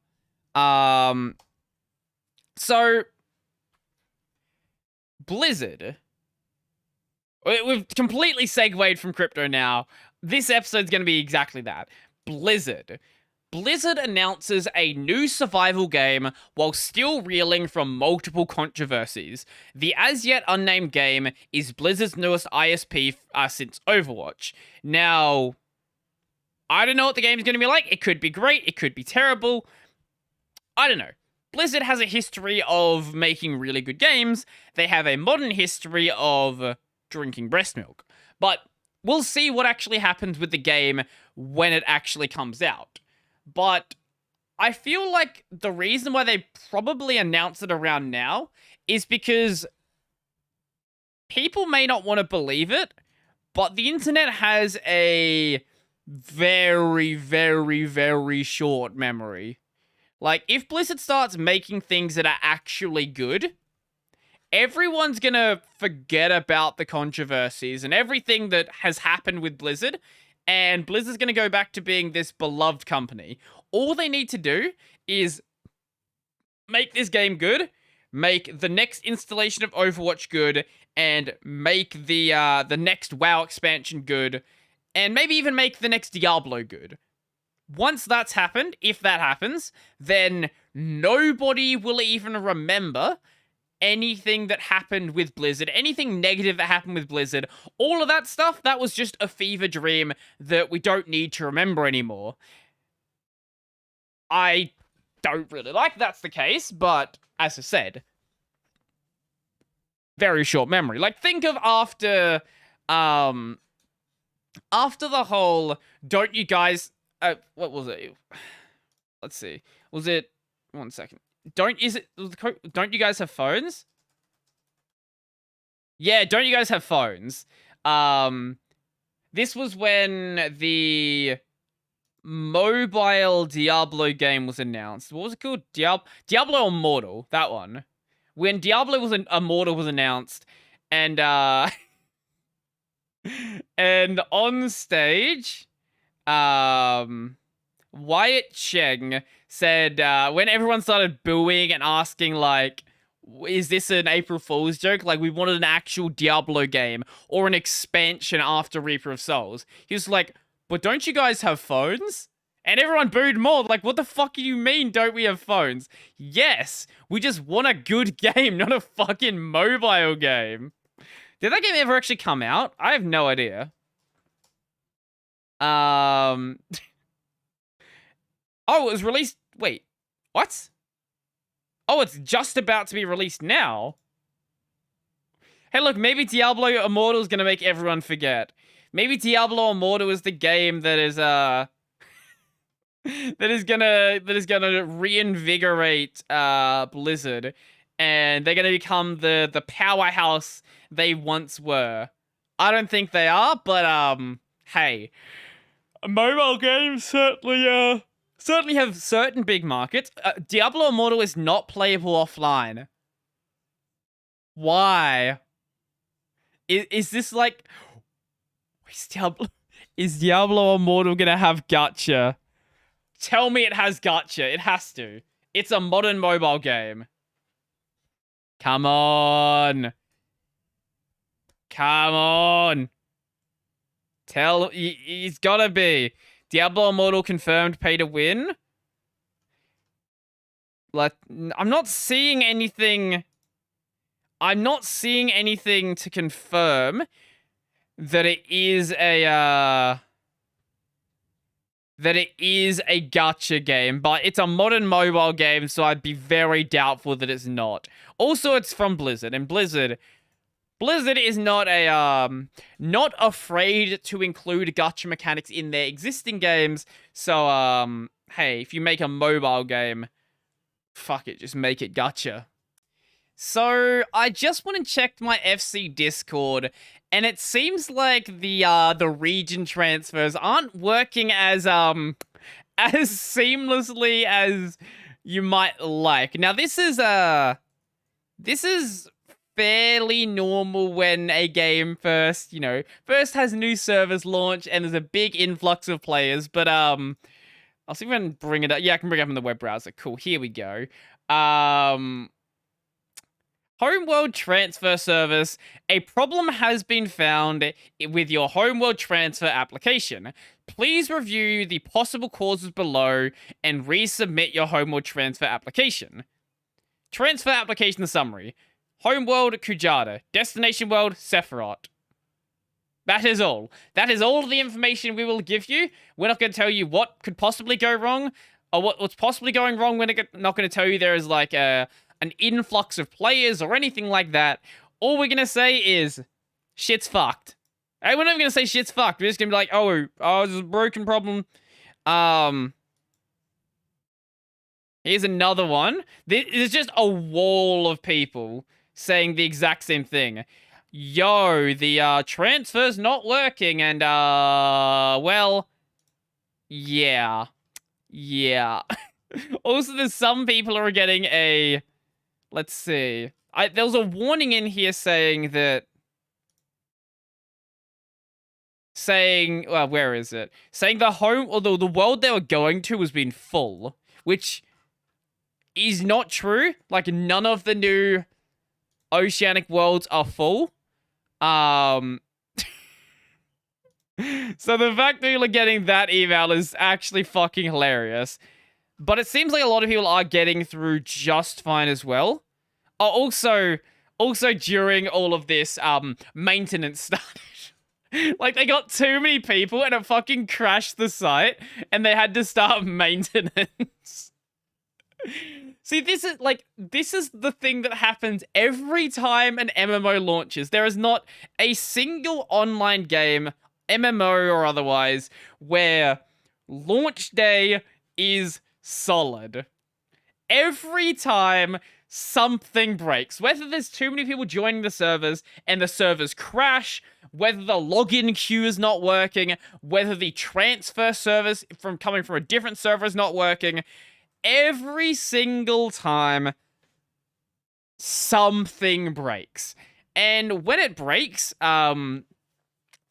So Blizzard We've completely segued from crypto now. This episode's going to be exactly that. Blizzard. Blizzard announces a new survival game while still reeling from multiple controversies. The as yet unnamed game is Blizzard's newest ISP since Overwatch. Now, I don't know what the game's going to be like. It could be great, it could be terrible. I don't know. Blizzard has a history of making really good games. They have a modern history of drinking breast milk. But we'll see what actually happens with the game when it actually comes out. But I feel like the reason why they probably announce it around now is because people may not want to believe it, but the internet has a very, very, very short memory. Like, if Blizzard starts making things that are actually good, everyone's gonna forget about the controversies and everything that has happened with Blizzard, and Blizzard's gonna go back to being this beloved company. All they need to do is make this game good, make the next installation of Overwatch good, and make the next WoW expansion good, and maybe even make the next Diablo good. Once that's happened, if that happens, then nobody will even remember anything that happened with Blizzard, anything negative that happened with Blizzard. All of that stuff, that was just a fever dream that we don't need to remember anymore. I don't really like that's the case, but as I said, very short memory. Like, think of after the whole, don't you guys, what was it? Let's see. Was it, one second. Don't you guys have phones? Yeah, don't you guys have phones? This was when the mobile Diablo game was announced. What was it called? Diablo Immortal, that one. When Diablo Immortal was announced, and and on stage, Wyatt Cheng said, when everyone started booing and asking, like, is this an April Fool's joke? Like, we wanted an actual Diablo game or an expansion after Reaper of Souls. He was like, but don't you guys have phones? And everyone booed more. Like, what the fuck do you mean, don't we have phones? Yes, we just want a good game, not a fucking mobile game. Did that game ever actually come out? I have no idea. Oh, it was released... Wait, what? Oh, it's just about to be released now? Hey, look, maybe Diablo Immortal is gonna make everyone forget. Maybe Diablo Immortal is the game that is, that is gonna reinvigorate, Blizzard. And they're gonna become the powerhouse they once were. I don't think they are, but, hey. Mobile games certainly have certain big markets. Diablo Immortal is not playable offline. Why? Is this like... Is Diablo Immortal gonna have gacha? Tell me it has gacha. It has to. It's a modern mobile game. Come on. Come on. He's gotta be. Diablo Immortal confirmed pay to win? Like, I'm not seeing anything... I'm not seeing anything to confirm that it is a, that it is a gacha game, but it's a modern mobile game, so I'd be very doubtful that it's not. Also, it's from Blizzard, and Blizzard is not not afraid to include gacha mechanics in their existing games. So, hey, if you make a mobile game, fuck it, just make it gacha. So, I just went and checked my FC Discord, and it seems like the region transfers aren't working as seamlessly as you might like. Now, this is fairly normal when a game first has new servers launch and there's a big influx of players, but I'll see if I can bring it up. Yeah, I can bring it up in the web browser. Cool, here we go. Homeworld transfer service. A problem has been found with your Homeworld transfer application. Please review the possible causes below and resubmit your Homeworld transfer application. Transfer application summary. Homeworld Kujata. Destination world Sephiroth. That is all. That is all the information we will give you. We're not going to tell you what could possibly go wrong or what's possibly going wrong. We're not going to tell you there is like an influx of players or anything like that. All we're going to say is shit's fucked. We're not even going to say shit's fucked. We're just going to be like, oh, there's a broken problem. Here's another one. There's just a wall of people saying the exact same thing. Yo, the transfer's not working, and well, yeah. Also, there's some people who are getting a, let's see. There was a warning in here saying, well, where is it? Saying the world they were going to was being full, which is not true. Like, none of the new oceanic worlds are full. So the fact that you're getting that email is actually fucking hilarious. But it seems like a lot of people are getting through just fine as well. Also during all of this, maintenance started. Like, they got too many people and it fucking crashed the site and they had to start maintenance. See, this is the thing that happens every time an MMO launches. There is not a single online game, MMO or otherwise, where launch day is solid. Every time something breaks, whether there's too many people joining the servers and the servers crash, whether the login queue is not working, whether the transfer service coming from a different server is not working, every single time, something breaks. And when it breaks,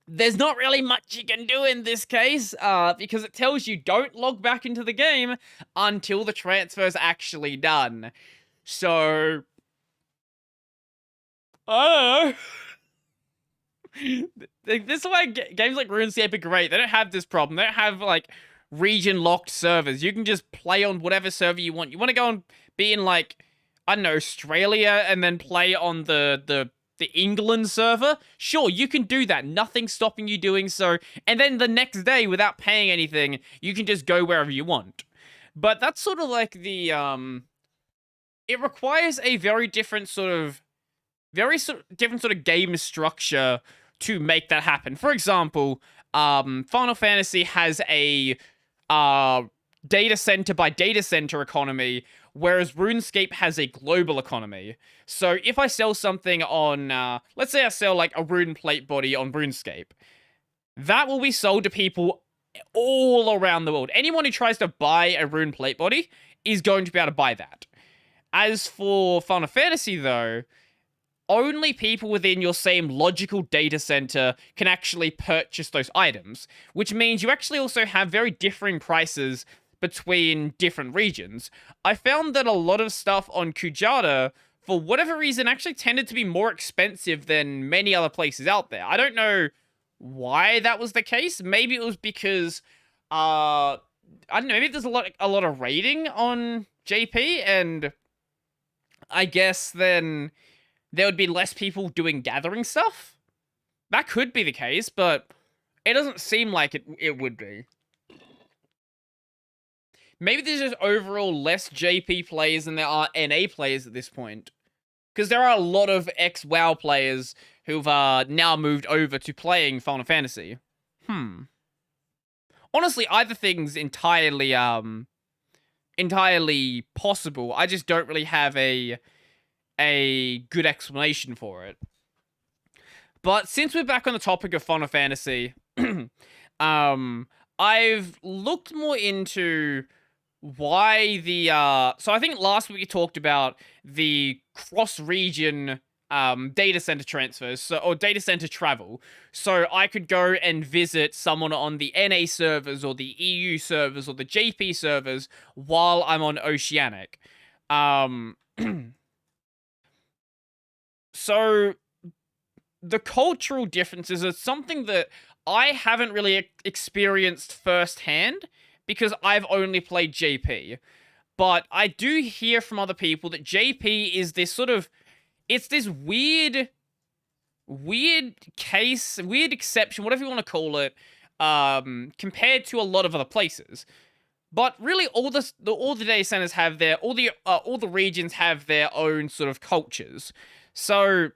there's not really much you can do in this case, because it tells you don't log back into the game until the transfer's actually done. So, I don't know. This is why games like RuneScape are great. They don't have this problem. They don't have, like, region-locked servers. You can just play on whatever server you want. You want to go and be in, like, I don't know, Australia and then play on the England server? Sure, you can do that. Nothing's stopping you doing so. And then the next day, without paying anything, you can just go wherever you want. But that's sort of like the, it requires a very different sort of game structure to make that happen. For example, Final Fantasy has a data center by data center economy, whereas RuneScape has a global economy. So if I sell something on, let's say I sell like a rune plate body on RuneScape, that will be sold to people all around the world. Anyone who tries to buy a rune plate body is going to be able to buy that. As for Final Fantasy, though, only people within your same logical data center can actually purchase those items, which means you actually also have very differing prices between different regions. I found that a lot of stuff on Kujata, for whatever reason, actually tended to be more expensive than many other places out there. I don't know why that was the case. Maybe it was because, I don't know, maybe there's a lot of raiding on JP, and I guess then there would be less people doing gathering stuff? That could be the case, but it doesn't seem like it would be. Maybe there's just overall less JP players than there are NA players at this point. Because there are a lot of ex-WoW players who've now moved over to playing Final Fantasy. Honestly, either thing's entirely possible. I just don't really have a good explanation for it. But since we're back on the topic of Final Fantasy, I've looked more into why the so I think last week we talked about the cross-region data center transfers, or data center travel. So I could go and visit someone on the NA servers or the EU servers or the JP servers while I'm on Oceanic. So the cultural differences are something that I haven't really experienced firsthand because I've only played JP. But I do hear from other people that JP is this sort of, it's this weird case, weird exception, whatever you want to call it, compared to a lot of other places. But really, all the data centers have their all the regions have their own sort of cultures. So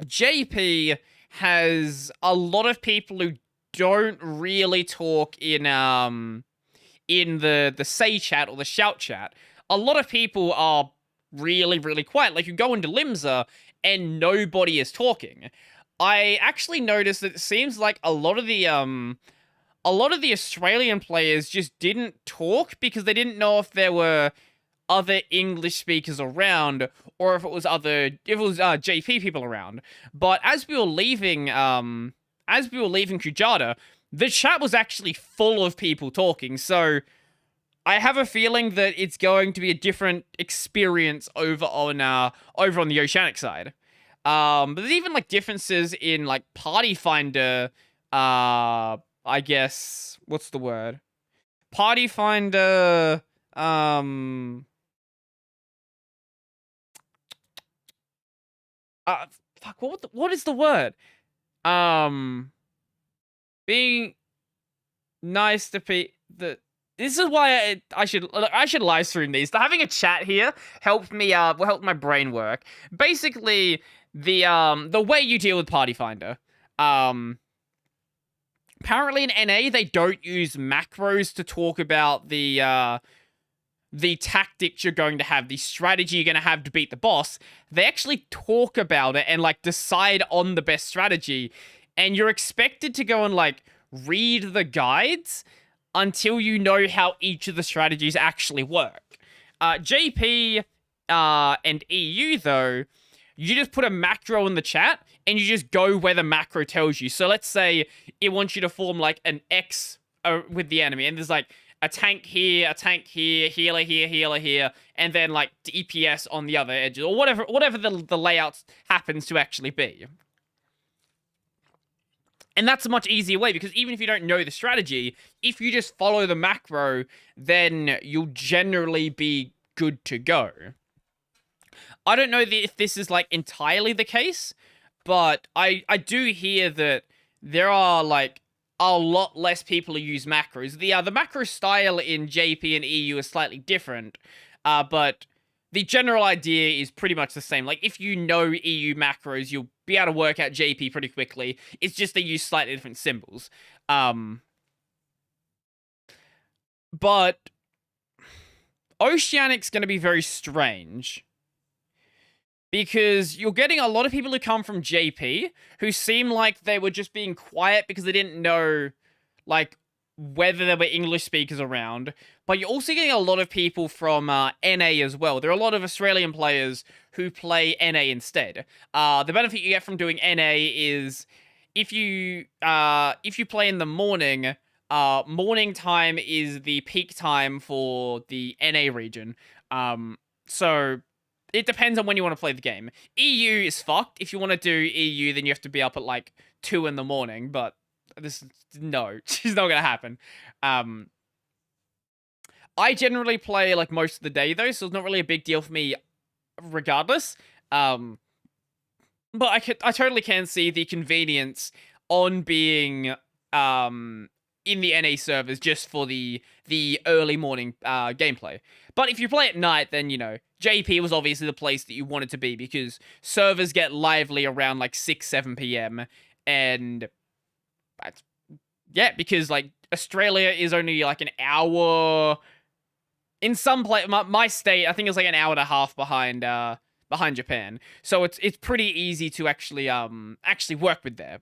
JP has a lot of people who don't really talk in the say chat or the shout chat. A lot of people are really quiet. Like, you go into Limsa and nobody is talking. I actually noticed that it seems like a lot of the Australian players just didn't talk because they didn't know if there were other English speakers around or if it was JP people around. But as we were leaving Kujata, the chat was actually full of people talking. So I have a feeling that it's going to be a different experience over on the Oceanic side. But there's even like differences in like Party Finder. I guess what's the word? Party Finder. Fuck. What is the word? Being nice to the. This is why I should live stream these. Having a chat here helped me will help my brain work. Basically, the way you deal with Party Finder. Apparently in NA they don't use macros to talk about the tactics you're going to have, the strategy you're going to have to beat the boss. They actually talk about it and like decide on the best strategy, and you're expected to go and like read the guides until you know how each of the strategies actually work. JP and EU, though, you just put a macro in the chat and you just go where the macro tells you. So let's say it wants you to form like an X with the enemy, and there's like a tank here, healer here, and then like DPS on the other edges, or whatever the layout happens to actually be. And that's a much easier way, because even if you don't know the strategy, if you just follow the macro, then you'll generally be good to go. I don't know if this is like entirely the case, but I do hear that there are like a lot less people who use macros. The macro style in JP and EU is slightly different, but the general idea is pretty much the same. Like, if you know EU macros, you'll be able to work out JP pretty quickly. It's just they use slightly different symbols. But Oceanic's going to be very strange, because you're getting a lot of people who come from JP who seem like they were just being quiet because they didn't know, like, whether there were English speakers around. But you're also getting a lot of people from NA as well. There are a lot of Australian players who play NA instead. The benefit you get from doing NA is if you play in the morning, morning time is the peak time for the NA region. So it depends on when you want to play the game. EU is fucked. If you want to do EU, then you have to be up at like 2 in the morning, but it's not gonna happen. I generally play like most of the day though, so it's not really a big deal for me regardless. But I totally can see the convenience on being in the NA servers just for the early morning gameplay. But if you play at night, then, you know, JP was obviously the place that you wanted to be, because servers get lively around like 6-7 p.m. and yeah, because like Australia is only like an hour in some my state, I think it's like an hour and a half behind Japan. So it's pretty easy to actually work with there.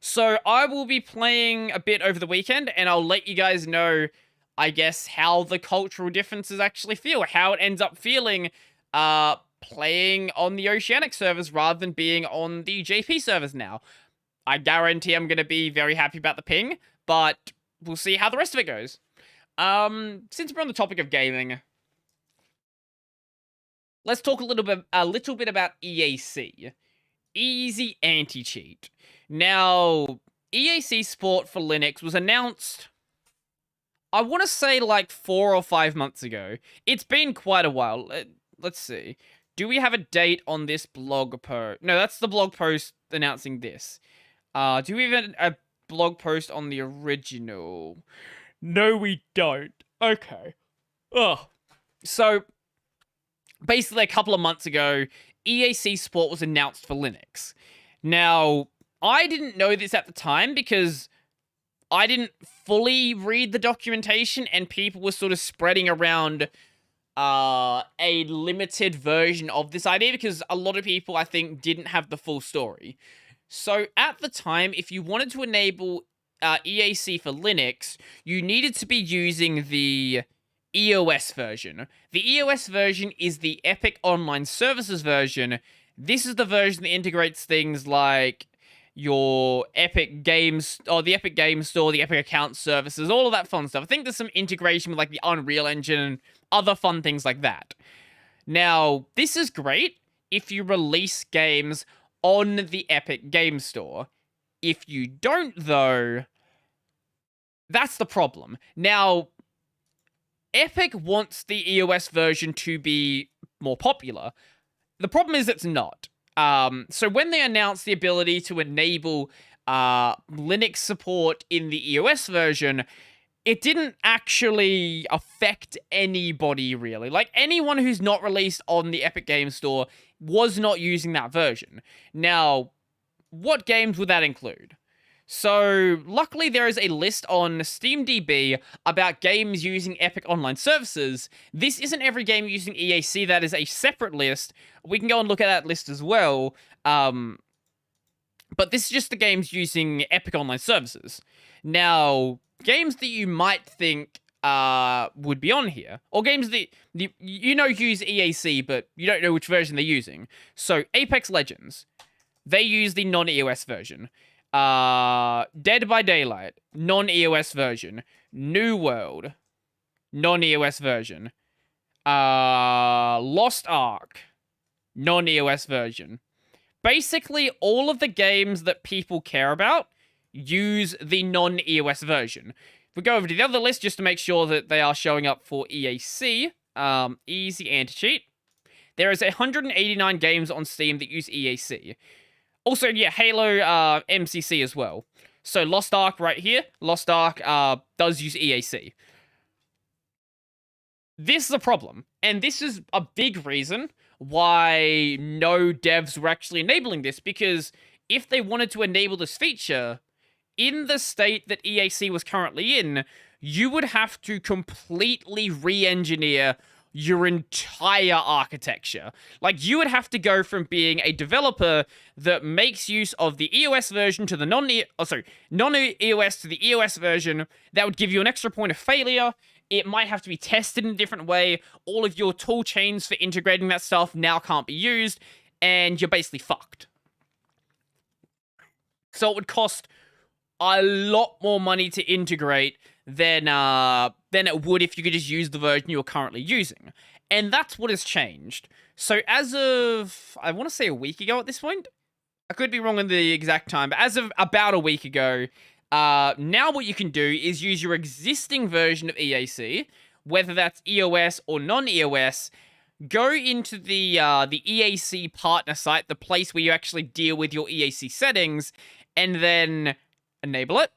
So I will be playing a bit over the weekend, and I'll let you guys know, I guess, how the cultural differences actually feel, how it ends up feeling playing on the Oceanic servers rather than being on the JP servers now. I guarantee I'm going to be very happy about the ping, but we'll see how the rest of it goes. Since we're on the topic of gaming, let's talk a little bit about EAC. Easy anti-cheat. Now, EAC support for Linux was announced, I want to say, like 4 or 5 months ago. It's been quite a while. Let's see. Do we have a date on this blog post? No, that's the blog post announcing this. Do we have a blog post on the original? No, we don't. Okay. Ugh. So, basically, a couple of months ago, EAC support was announced for Linux. Now, I didn't know this at the time because I didn't fully read the documentation, and people were sort of spreading around a limited version of this idea because a lot of people, I think, didn't have the full story. So at the time, if you wanted to enable EAC for Linux, you needed to be using the EOS version. The EOS version is the Epic Online Services version. This is the version that integrates things like your Epic Games, or the Epic Games Store, the Epic Account Services, all of that fun stuff. I think there's some integration with like the Unreal Engine and other fun things like that. Now, this is great if you release games on the Epic Games Store. If you don't, though, that's the problem. Now, Epic wants the EOS version to be more popular. The problem is it's not. So when they announced the ability to enable Linux support in the EOS version, it didn't actually affect anybody, really. Like, anyone who's not released on the Epic Games Store was not using that version. Now, what games would that include? So, luckily, there is a list on SteamDB about games using Epic Online Services. This isn't every game using EAC, that is a separate list. We can go and look at that list as well. But this is just the games using Epic Online Services. Now, games that you might think would be on here, or games that use EAC, but you don't know which version they're using. So, Apex Legends, they use the non-EOS version. Dead by Daylight, non-EOS version. New World, non-EOS version. Lost Ark, non-EOS version. Basically, all of the games that people care about use the non-EOS version. If we go over to the other list just to make sure that they are showing up for EAC, easy anti-cheat. There is 189 games on Steam that use EAC. Also, yeah, Halo MCC as well. So Lost Ark right here. Lost Ark does use EAC. This is a problem. And this is a big reason why no devs were actually enabling this. Because if they wanted to enable this feature, in the state that EAC was currently in, you would have to completely re-engineer your entire architecture. Like, you would have to go from being a developer that makes use of the EOS version to the non-EOS to the EOS version. That would give you an extra point of failure. It might have to be tested in a different way. All of your tool chains for integrating that stuff now can't be used, and you're basically fucked. So it would cost a lot more money to integrate than it would if you could just use the version you're currently using. And that's what has changed. So as of, I want to say a week ago at this point, I could be wrong on the exact time, but as of about a week ago, now what you can do is use your existing version of EAC, whether that's EOS or non-EOS, go into the EAC partner site, the place where you actually deal with your EAC settings, and then enable it.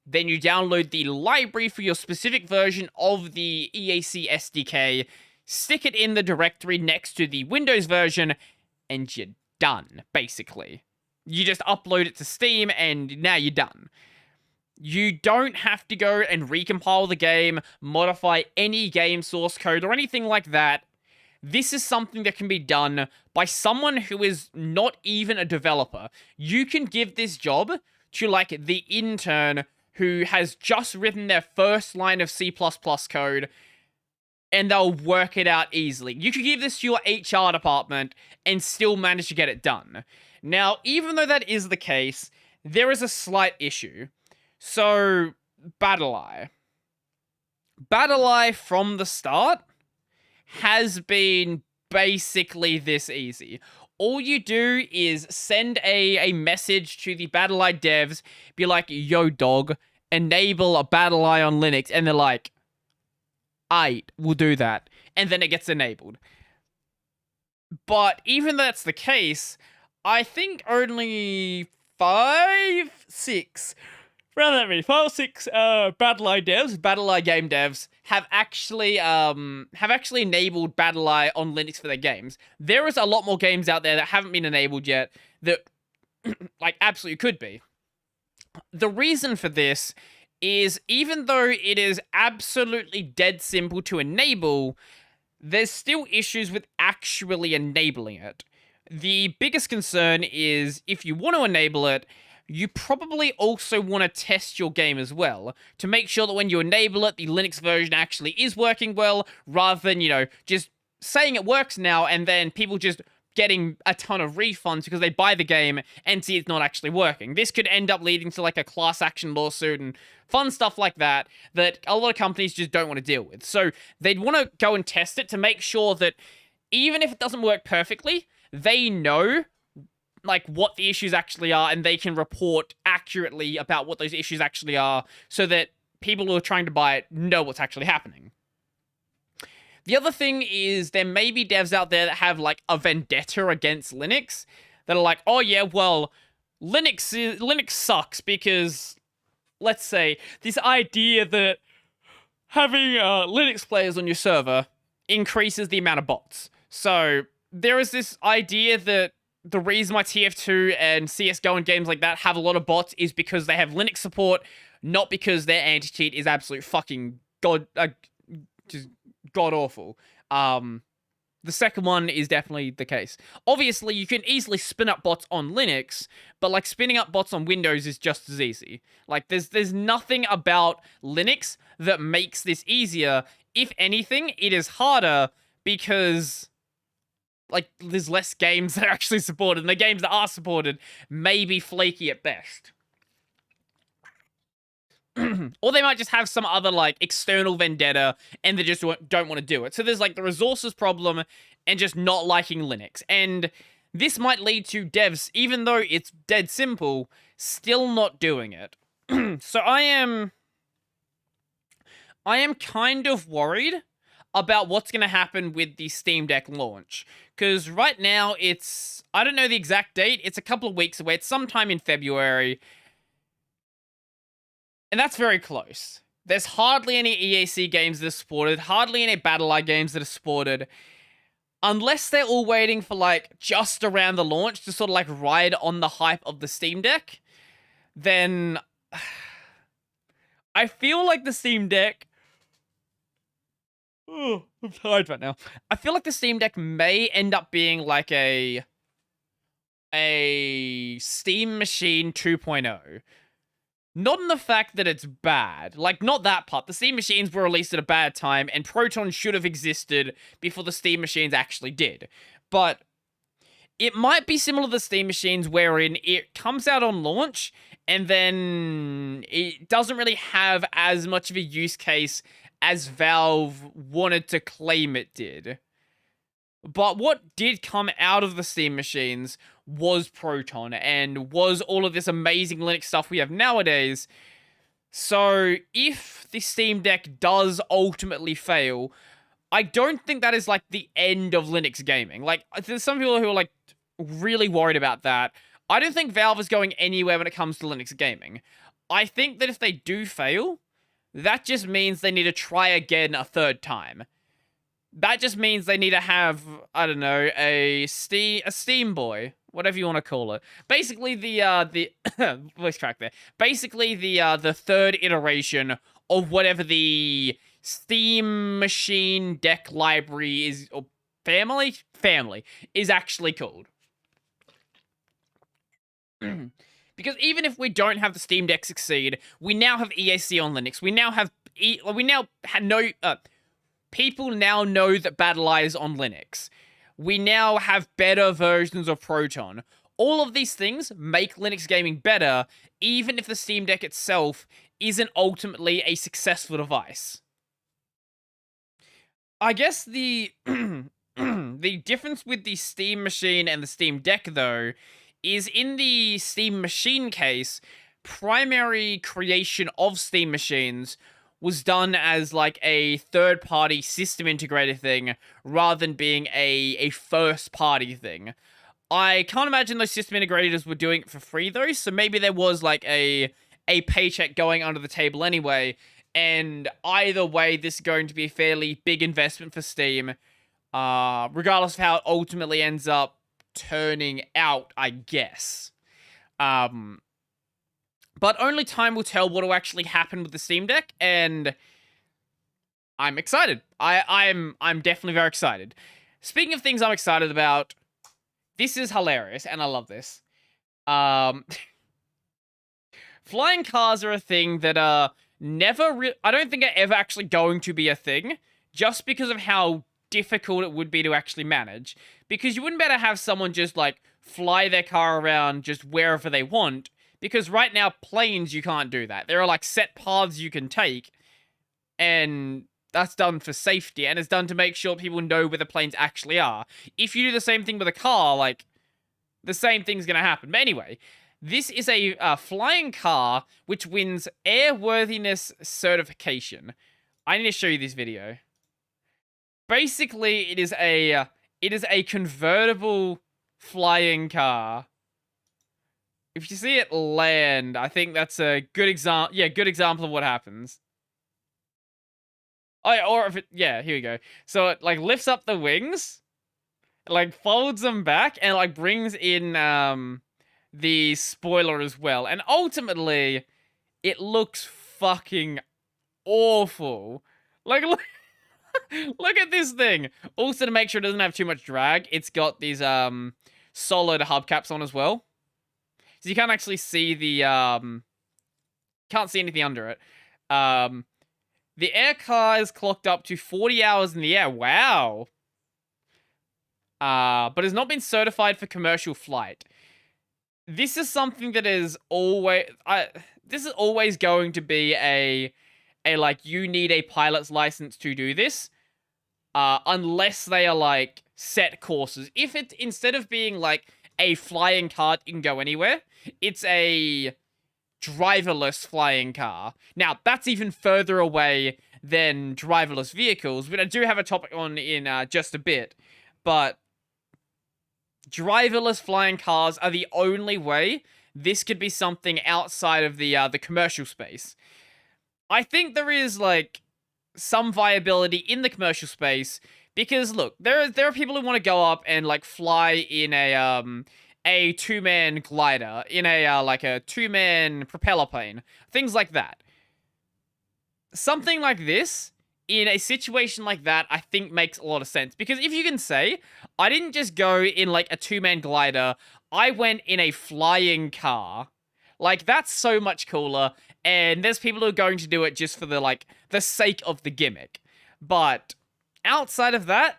Then you download the library for your specific version of the EAC SDK, stick it in the directory next to the Windows version, and you're done, basically. You just upload it to Steam, and now you're done. You don't have to go and recompile the game, modify any game source code, or anything like that. This is something that can be done by someone who is not even a developer. You can give this job to, like, the intern who has just written their first line of C++ code, and they'll work it out easily. You could give this to your HR department and still manage to get it done. Now, even though that is the case, there is a slight issue. So, BattlEye. BattlEye, from the start, has been basically this easy. All you do is send a message to the BattleEye devs, be like, yo, dog, enable a BattleEye on Linux, and they're like, aight, we'll do that. And then it gets enabled. But even though that's the case, I think only 5, 6 BattleEye devs, BattleEye game devs, have actually enabled BattleEye on Linux for their games. There is a lot more games out there that haven't been enabled yet that, like, absolutely could be. The reason for this is, even though it is absolutely dead simple to enable, there's still issues with actually enabling it. The biggest concern is, if you want to enable it, you probably also want to test your game as well, to make sure that when you enable it, the Linux version actually is working well, rather than, you know, just saying it works now, and then people just getting a ton of refunds because they buy the game and see it's not actually working. This could end up leading to, like, a class action lawsuit and fun stuff like that a lot of companies just don't want to deal with. So they'd want to go and test it to make sure that even if it doesn't work perfectly, they know, like, what the issues actually are, and they can report accurately about what those issues actually are, so that people who are trying to buy it know what's actually happening. The other thing is, there may be devs out there that have, like, a vendetta against Linux, that are like, oh yeah, well, Linux sucks because, let's say, this idea that having Linux players on your server increases the amount of bots. So there is this idea that the reason why TF2 and CSGO and games like that have a lot of bots is because they have Linux support, not because their anti-cheat is absolute fucking just god-awful. The second one is definitely the case. Obviously, you can easily spin up bots on Linux, but, like, spinning up bots on Windows is just as easy. Like, there's nothing about Linux that makes this easier. If anything, it is harder because, like, there's less games that are actually supported, and the games that are supported may be flaky at best. Or they might just have some other, like, external vendetta, and they just don't want to do it. So there's, like, the resources problem and just not liking Linux. And this might lead to devs, even though it's dead simple, still not doing it. So I am kind of worried about what's going to happen with the Steam Deck launch. Because right now it's, I don't know the exact date, it's a couple of weeks away, it's sometime in February. And that's very close. There's hardly any EAC games that are supported, hardly any BattleEye games that are supported. Unless they're all waiting for, like, just around the launch to sort of, like, ride on the hype of the Steam Deck, then I feel like the Steam Deck... Oh, I'm tired right now. I feel like the Steam Deck may end up being like a Steam Machine 2.0. Not in the fact that it's bad. Like, not that part. The Steam Machines were released at a bad time, and Proton should have existed before the Steam Machines actually did. But it might be similar to the Steam Machines, wherein it comes out on launch, and then it doesn't really have as much of a use case as Valve wanted to claim it did. But what did come out of the Steam Machines was Proton, and was all of this amazing Linux stuff we have nowadays. So if the Steam Deck does ultimately fail, I don't think that is, like, the end of Linux gaming. Like, there's some people who are, like, really worried about that. I don't think Valve is going anywhere when it comes to Linux gaming. I think that if they do fail, that just means they need to try again a third time. That just means they need to have, I don't know, a Steam Boy, whatever you want to call it. Basically, the voice crack there. Basically, the third iteration of whatever the Steam Machine Deck library is, or family is actually called. Because even if we don't have the Steam Deck succeed, we now have EAC on Linux. People now know that BattleEye is on Linux. We now have better versions of Proton. All of these things make Linux gaming better, even if the Steam Deck itself isn't ultimately a successful device. I guess the The difference with the Steam Machine and the Steam Deck, though, is in the Steam Machine case, primary creation of Steam Machines was done as like a third-party system integrator thing rather than being a first-party thing. I can't imagine those system integrators were doing it for free, though, so maybe there was like a paycheck going under the table anyway, and either way, this is going to be a fairly big investment for Steam, regardless of how it ultimately ends up turning out, I guess. But only time will tell what will actually happen with the Steam Deck, and I'm excited. I'm definitely very excited. Speaking of things I'm excited about, this is hilarious, and I love this. Flying cars are a thing that are I don't think are ever actually going to be a thing, just because of how difficult it would be to actually manage. Because you wouldn't better have someone just, like, fly their car around just wherever they want, because right now, planes, you can't do that. There are, like, set paths you can take, and that's done for safety, and it's done to make sure people know where the planes actually are. If you do the same thing with a car, like, the same thing's gonna happen. But anyway, this is a flying car which wins airworthiness certification. I need to show you this video. Basically, it is a convertible flying car. If you see it land, I think that's a good example. Yeah, good example of what happens. Oh, or if it, yeah, here we go. So it like lifts up the wings, like folds them back, and like brings in the spoiler as well. And ultimately, it looks fucking awful. Like look, look at this thing. Also, to make sure it doesn't have too much drag, it's got these solid hubcaps on as well. So you can't actually see the can't see anything under it. The air car is clocked up to 40 hours in the air. Wow. But has not been certified for commercial flight. This is something that is always this is always going to be a like you need a pilot's license to do this. Unless they are like set courses. If it's instead of being like a flying car you can go anywhere, it's a driverless flying car. Now, that's even further away than driverless vehicles, but I do have a topic on in just a bit. But driverless flying cars are the only way this could be something outside of the commercial space. I think there is like some viability in the commercial space because look, there are people who want to go up and like fly in a two-man glider, in a like a two-man propeller plane, things like that. Something like this in a situation like that, I think makes a lot of sense because if you can say, I didn't just go in like a two-man glider, I went in a flying car. Like, that's so much cooler, and there's people who are going to do it just for the, like, the sake of the gimmick. But outside of that,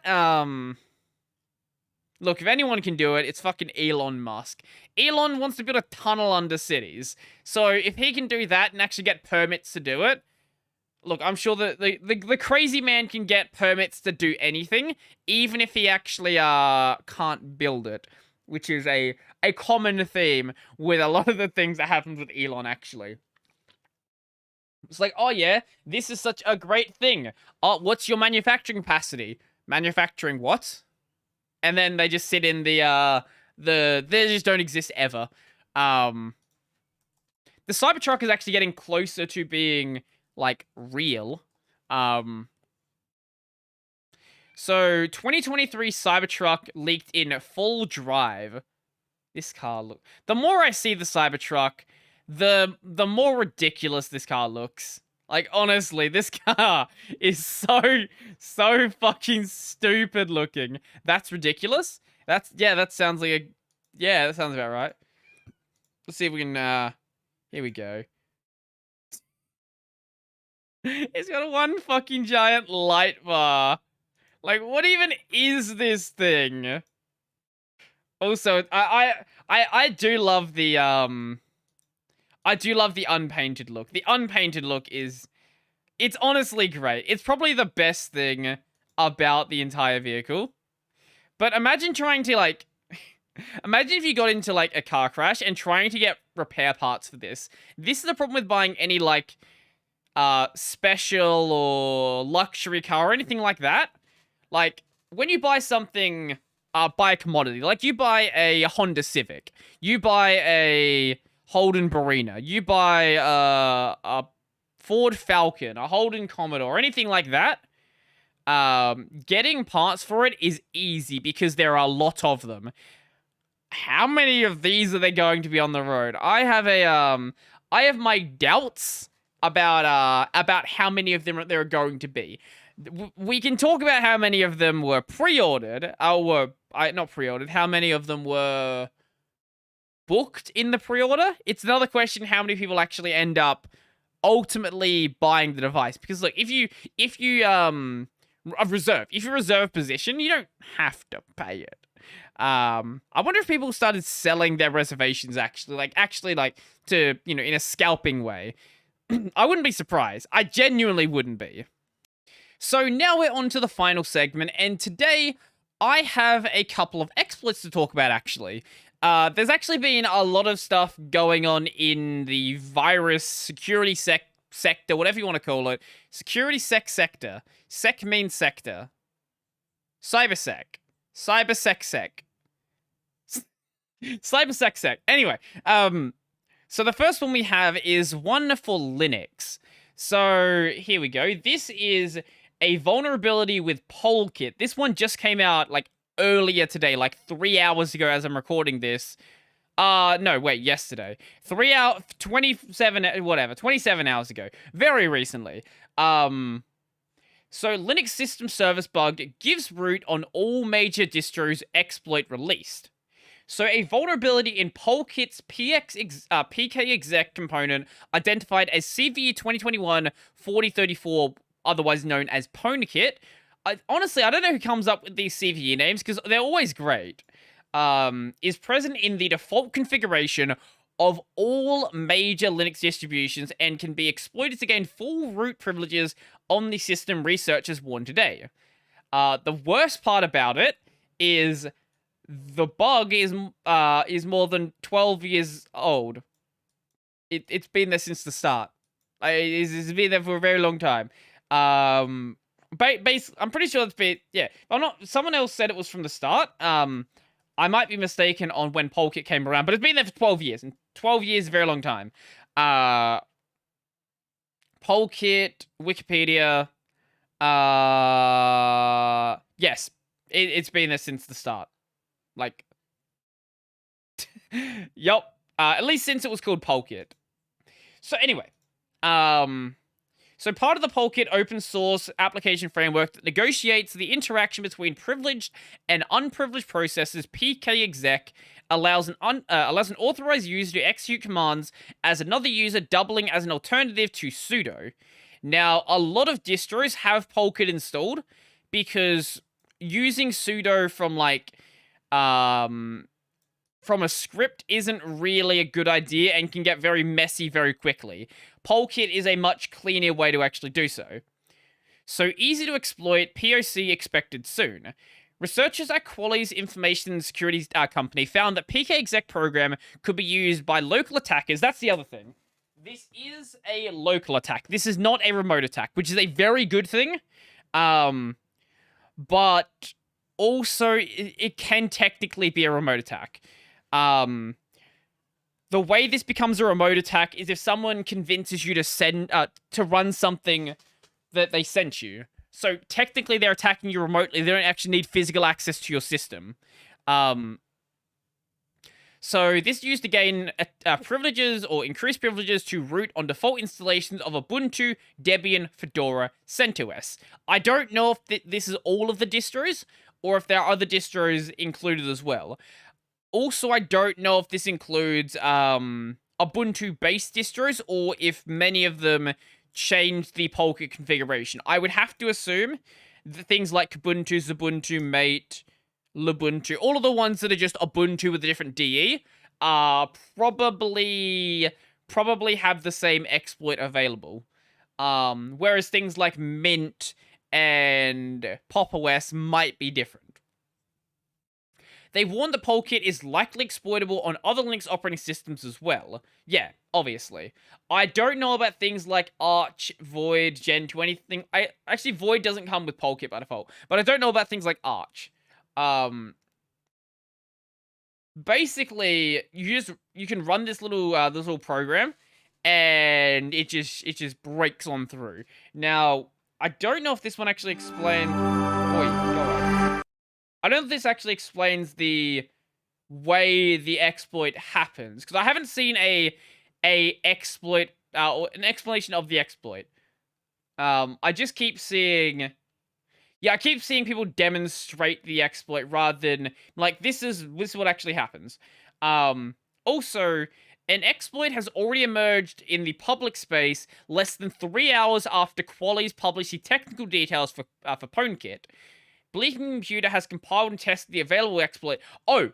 look, if anyone can do it, it's fucking Elon Musk. Elon wants to build a tunnel under cities, so if he can do that and actually get permits to do it, look, I'm sure that the crazy man can get permits to do anything, even if he actually can't build it. Which is a common theme with a lot of the things that happens with Elon, actually. It's like, oh yeah, this is such a great thing. Oh, what's your manufacturing capacity? Manufacturing what? And then they just sit in they just don't exist ever. The Cybertruck is actually getting closer to being, like, real. So, 2023 Cybertruck leaked in full drive. This car look. The more I see the Cybertruck, the more ridiculous this car looks. Like, honestly, this car is so fucking stupid looking. That's ridiculous. That sounds like a, yeah, that sounds about right. Let's see if we can, here we go. It's got one fucking giant light bar. Like, what even is this thing? Also, I do love the unpainted look. The unpainted look it's honestly great. It's probably the best thing about the entire vehicle. But imagine trying to, like... Imagine if you got into, like, a car crash and trying to get repair parts for this. This is the problem with buying any, like, special or luxury car or anything like that. Like, when you buy something, buy a commodity. Like, you buy a Honda Civic. You buy a Holden Barina. You buy a Ford Falcon, a Holden Commodore, anything like that. Getting parts for it is easy because there are a lot of them. How many of these are there going to be on the road? I have my doubts about how many of them there are going to be. We can talk about how many of them were pre-ordered, not pre-ordered, how many of them were booked in the pre-order. It's another question how many people actually end up ultimately buying the device. Because look, if you reserve position, you don't have to pay it. I wonder if people started selling their reservations actually to, in a scalping way. I wouldn't be surprised. I genuinely wouldn't be. So now we're on to the final segment, and today I have a couple of exploits to talk about, actually. There's actually been a lot of stuff going on in the virus security sector, whatever you want to call it. Security sector. Sec means sector. Cybersec. Cybersec. Cybersec. Anyway, so the first one we have is one for Linux. So here we go. This is a vulnerability with Polkit. This one just came out like earlier today, like 3 hours ago as I'm recording this. No, wait, yesterday. 27 hours ago. Very recently. So Linux system service bug gives root on all major distros exploit released. So a vulnerability in Polkit's pkexec component identified as CVE 2021-4034, otherwise known as PwnKit. Honestly, I don't know who comes up with these CVE names because they're always great. Is present in the default configuration of all major Linux distributions and can be exploited to gain full root privileges on the system, researchers warn today. The worst part about it is the bug is more than 12 years old. It's been there since the start. It's been there for a very long time. I'm pretty sure it's been, yeah. Someone else said it was from the start. I might be mistaken on when Polkit came around, but it's been there for 12 years, and 12 years is a very long time. Polkit, Wikipedia, yes, it's been there since the start. Like, yup, at least since it was called Polkit. So anyway, so part of the Polkit open source application framework that negotiates the interaction between privileged and unprivileged processes, pkexec allows an authorized user to execute commands as another user, doubling as an alternative to sudo. Now, a lot of distros have Polkit installed because using sudo from from a script isn't really a good idea and can get very messy very quickly. Polkit is a much cleaner way to actually do so. So easy to exploit, POC expected soon. Researchers at Qualys Information Security Company found that pkexec program could be used by local attackers. That's the other thing. This is a local attack. This is not a remote attack, which is a very good thing. But also, it can technically be a remote attack. The way this becomes a remote attack is if someone convinces you to run something that they sent you. So technically they're attacking you remotely. They don't actually need physical access to your system. So this is used to gain privileges or increased privileges to root on default installations of Ubuntu, Debian, Fedora, CentOS. I don't know if this is all of the distros or if there are other distros included as well. Also, I don't know if this includes Ubuntu-based distros or if many of them changed the Polkit configuration. I would have to assume that things like Kubuntu, Xubuntu, Mate, Lubuntu, all of the ones that are just Ubuntu with a different DE, probably have the same exploit available. Whereas things like Mint and Pop! OS might be different. They warn the Polkit is likely exploitable on other Linux operating systems as well. Yeah, obviously. I don't know about things like Arch, Void, Gentoo, anything. Actually, Void doesn't come with Polkit by default, but I don't know about things like Arch. Basically, you can run this little program, and it just breaks on through. Now, I don't know if this one actually explains. Wait, go on. I don't know if this actually explains the way the exploit happens, because I haven't seen a exploit or an explanation of the exploit. I just keep seeing. Yeah, I keep seeing people demonstrate the exploit rather than, like, this is what actually happens. Also, an exploit has already emerged in the public space less than 3 hours after Qualies published the technical details for PwnKit. Bleaking Computer has compiled and tested the available exploit. Oh!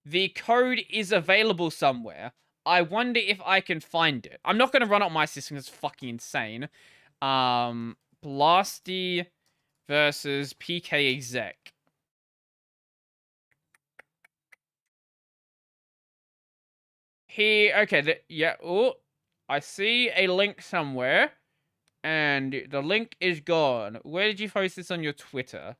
The code is available somewhere. I wonder if I can find it. I'm not going to run it on my system, it's fucking insane. Blasty versus PK exec. Here, okay, yeah, oh, I see a link somewhere, and the link is gone. Where did you post this on your Twitter?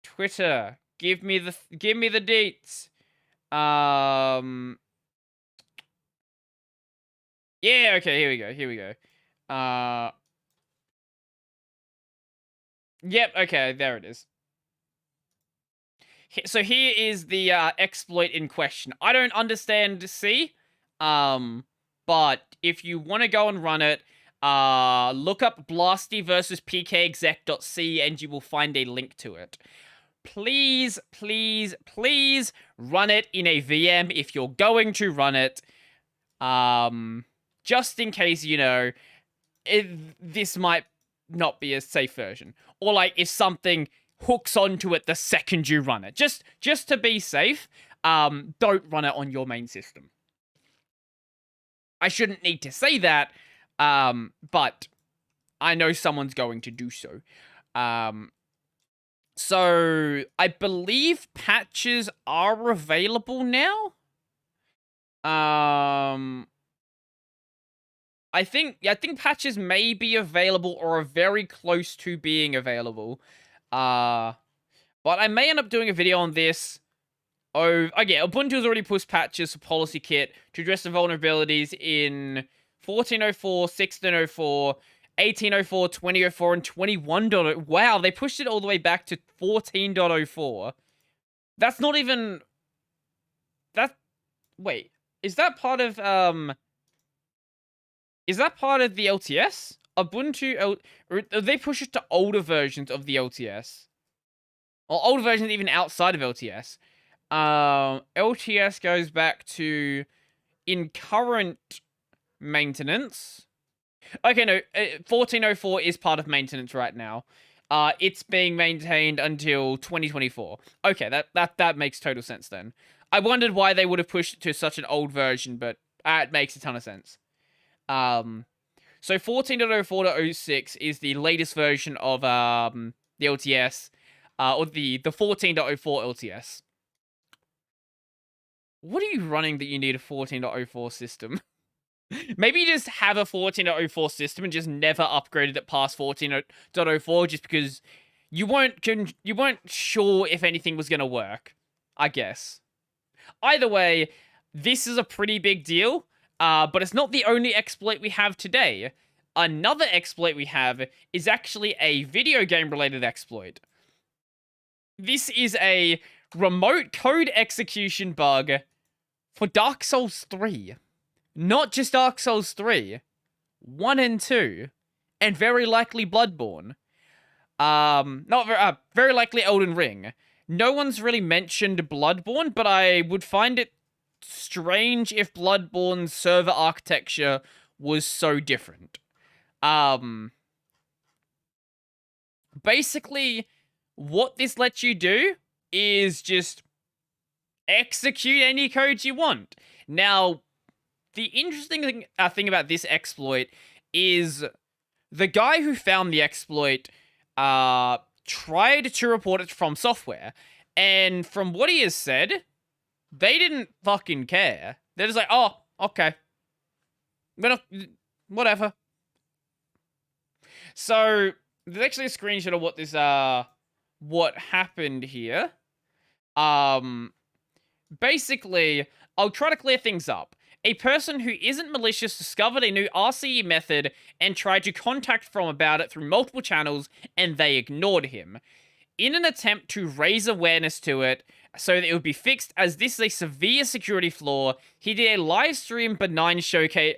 Twitter, give me the deets. Yeah, okay, here we go. Yep, okay, there it is. So here is the exploit in question. I don't understand C, but if you want to go and run it, look up Blasty versus pkexec.c and you will find a link to it. Please, please, please run it in a VM if you're going to run it. Just in case, you know, this might not be a safe version. Or, like, if something hooks onto it the second you run it. Just to be safe, don't run it on your main system. I shouldn't need to say that, but I know someone's going to do so. So, I believe patches are available now? I think patches may be available or are very close to being available. But I may end up doing a video on this. Oh, yeah, Ubuntu has already pushed patches for Policy Kit to address the vulnerabilities in 14.04, 16.04, 18.04, 20.04, and 21.0. Wow, they pushed it all the way back to 14.04. That's not even... Wait, is that part of, Is that part of the LTS? Ubuntu, they push it to older versions of the LTS. Or older versions even outside of LTS. LTS goes back to in current maintenance. Okay, no, 14.04 is part of maintenance right now. It's being maintained until 2024. Okay, that makes total sense then. I wondered why they would have pushed it to such an old version, but it makes a ton of sense. So 14.04.06 is the latest version of the LTS, or the 14.04 LTS. What are you running that you need a 14.04 system? Maybe you just have a 14.04 system and just never upgraded it past 14.04 just because you weren't sure if anything was gonna work, I guess. Either way, this is a pretty big deal. But it's not the only exploit we have today. Another exploit we have is actually a video game-related exploit. This is a remote code execution bug for Dark Souls 3. Not just Dark Souls 3. 1 and 2. And very likely Bloodborne. Very likely Elden Ring. No one's really mentioned Bloodborne, but I would find it strange if Bloodborne's server architecture was so different. Basically, what this lets you do is just execute any code you want. Now, the interesting thing about this exploit is the guy who found the exploit tried to report it from software, And from what he has said, they didn't fucking care. They're just like, oh, okay. Whatever. So, there's actually a screenshot of what this, what happened here. Basically, I'll try to clear things up. A person who isn't malicious discovered a new RCE method and tried to contact From about it through multiple channels, and they ignored him. In an attempt to raise awareness to it so that it would be fixed, as this is a severe security flaw, he did a live stream benign showcase.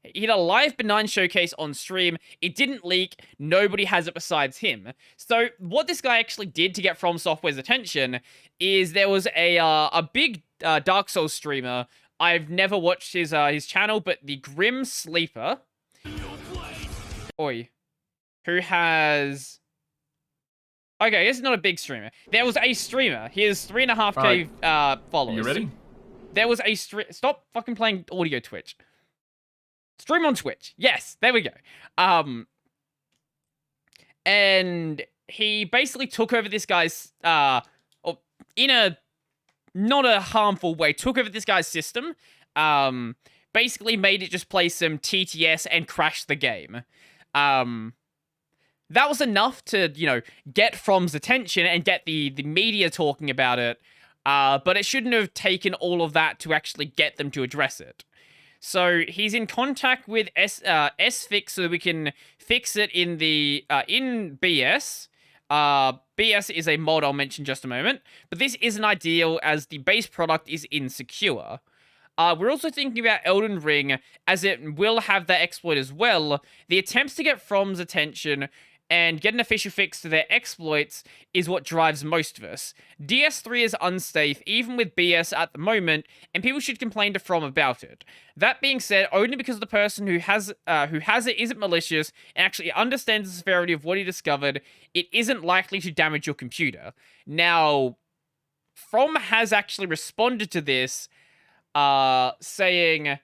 He had a live benign showcase on stream. It didn't leak. Nobody has it besides him. So what this guy actually did to get From Software's attention is there was a big Dark Souls streamer. I've never watched his channel, but the Grim Sleeper, who has, okay, he's not a big streamer. There was a streamer. He has 3.5k followers. You ready? There was a stop fucking playing audio Twitch. Stream on Twitch. Yes, there we go. And he basically took over this guy's, in a not a harmful way, took over this guy's system, basically made it just play some TTS and crash the game. That was enough to, you know, get From's attention and get the media talking about it, but it shouldn't have taken all of that to actually get them to address it. So he's in contact with SFix so that we can fix it in the in BS. BS is a mod I'll mention in just a moment, but this isn't ideal as the base product is insecure. We're also thinking about Elden Ring, as it will have that exploit as well. The attempts to get From's attention and get an official fix to their exploits is what drives most of us. DS3 is unsafe, even with BS at the moment, and people should complain to From about it. That being said, only because the person who has it isn't malicious and actually understands the severity of what he discovered, it isn't likely to damage your computer. Now, From has actually responded to this, saying,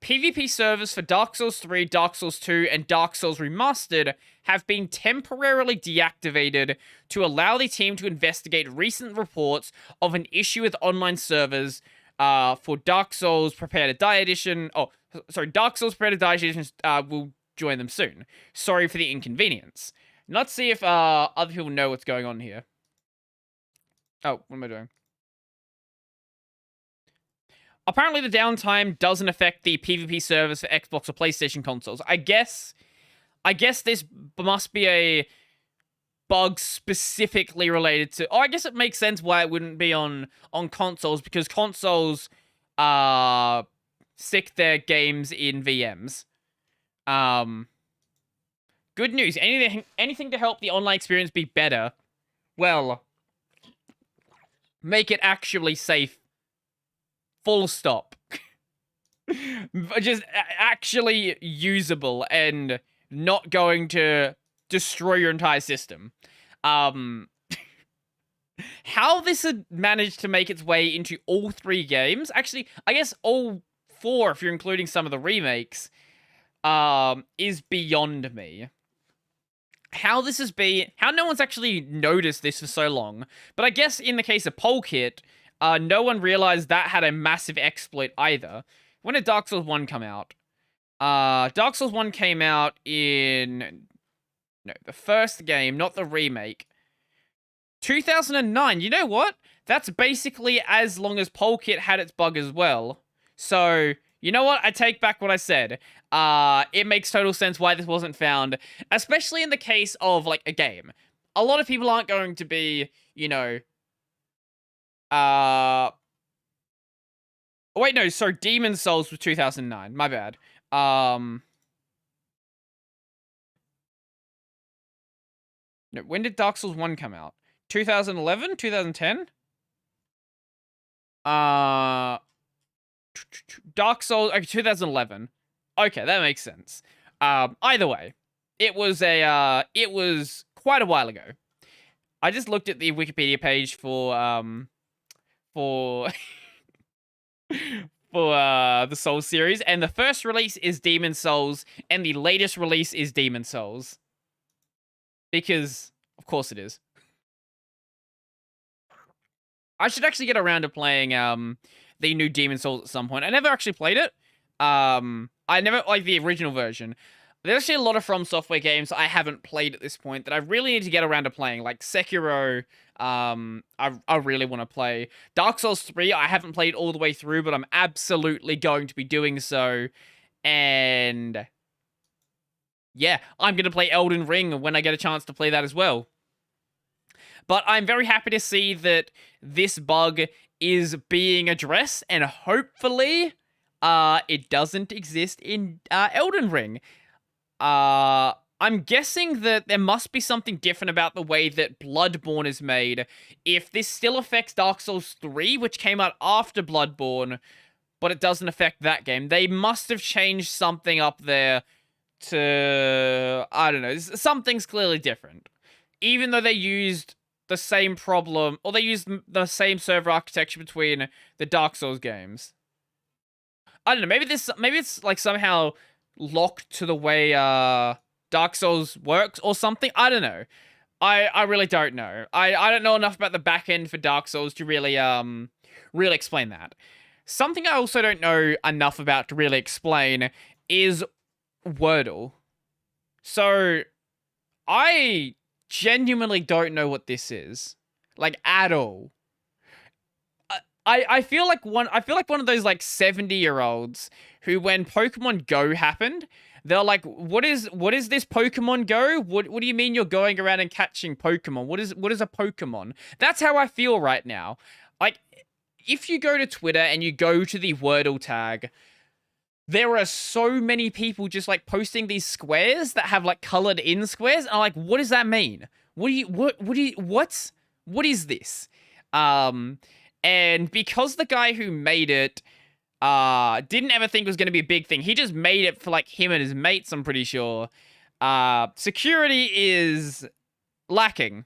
PvP servers for Dark Souls 3, Dark Souls 2, and Dark Souls Remastered have been temporarily deactivated to allow the team to investigate recent reports of an issue with online servers for Dark Souls Prepare to Die Edition. Oh, sorry, Dark Souls Prepare to Die Edition will join them soon. Sorry for the inconvenience. Let's see if other people know what's going on here. Oh, what am I doing? Apparently, the downtime doesn't affect the PvP servers for Xbox or PlayStation consoles. I guess this must be a bug specifically related to... Oh, I guess it makes sense why it wouldn't be on consoles, because consoles stick their games in VMs. Good news. Anything to help the online experience be better. Well, make it actually safe. Full stop. Just actually usable and not going to destroy your entire system. How this had managed to make its way into all 3 games, actually, I guess all 4 if you're including some of the remakes, is beyond me. How no one's actually noticed this for so long, but I guess in the case of Polkit, no one realized that had a massive exploit either. When did Dark Souls 1 come out? Dark Souls 1 came out in... No, the first game, not the remake. 2009. You know what? That's basically as long as Polkit had its bug as well. So, you know what? I take back what I said. It makes total sense why this wasn't found. Especially in the case of, like, a game. A lot of people aren't going to be, you know... Wait, no, sorry, Demon's Souls was 2009. My bad. No, when did Dark Souls 1 come out? 2011? 2010? Dark Souls... Okay, 2011. Okay, that makes sense. Either way, it was quite a while ago. I just looked at the Wikipedia page for the Souls series, and the first release is Demon's Souls, and the latest release is Demon's Souls. Because, of course it is. I should actually get around to playing the new Demon Souls at some point. I never actually played it. I never like the original version. There's actually a lot of From Software games I haven't played at this point that I really need to get around to playing, like Sekiro. I really want to play Dark Souls 3. I haven't played all the way through, but I'm absolutely going to be doing so. And yeah, I'm going to play Elden Ring when I get a chance to play that as well. But I'm very happy to see that this bug is being addressed, and hopefully it doesn't exist in Elden Ring. I'm guessing that there must be something different about the way that Bloodborne is made. If this still affects Dark Souls 3, which came out after Bloodborne, but it doesn't affect that game, they must have changed something up there to... I don't know, something's clearly different. Even though they used the same problem, or they used the same server architecture between the Dark Souls games. I don't know, maybe it's like somehow locked to the way Dark Souls works or something. I don't know. I really don't know. I don't know enough about the back end for Dark Souls to really explain that. Something I also don't know enough about to really explain is Wordle. So I genuinely don't know what this is, like, at all. I feel like one of those like 70-year-olds who, when Pokemon Go happened, they're like, what is this Pokemon Go? What do you mean you're going around and catching Pokemon? What is a Pokemon? That's how I feel right now. Like, if you go to Twitter and you go to the Wordle tag, there are so many people just like posting these squares that have like colored in squares. And I'm like, what does that mean? What is this? And because the guy who made it didn't ever think it was going to be a big thing, he just made it for like him and his mates, I'm pretty sure. Security is lacking,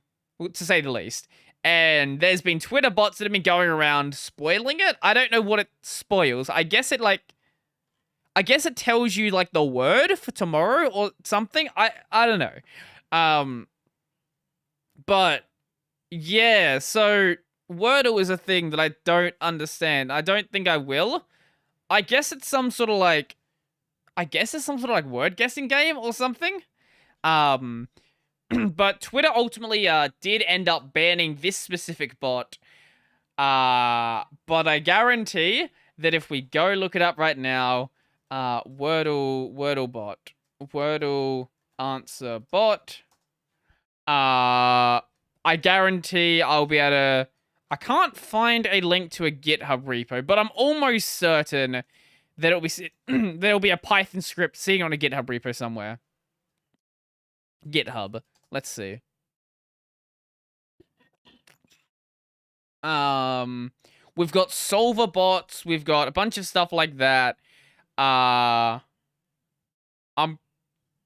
to say the least. And there's been Twitter bots that have been going around spoiling it. I don't know what it spoils. I guess it tells you like the word for tomorrow or something. I don't know. But yeah, so Wordle is a thing that I don't understand. I don't think I will. I guess it's some sort of like word guessing game or something. But Twitter ultimately did end up banning this specific bot. But I guarantee that if we go look it up right now, Wordle bot, Wordle answer bot, I guarantee I'll be able to... I can't find a link to a GitHub repo, but I'm almost certain that there'll be a Python script sitting on a GitHub repo somewhere. GitHub. Let's see. We've got solver bots. We've got a bunch of stuff like that. I'm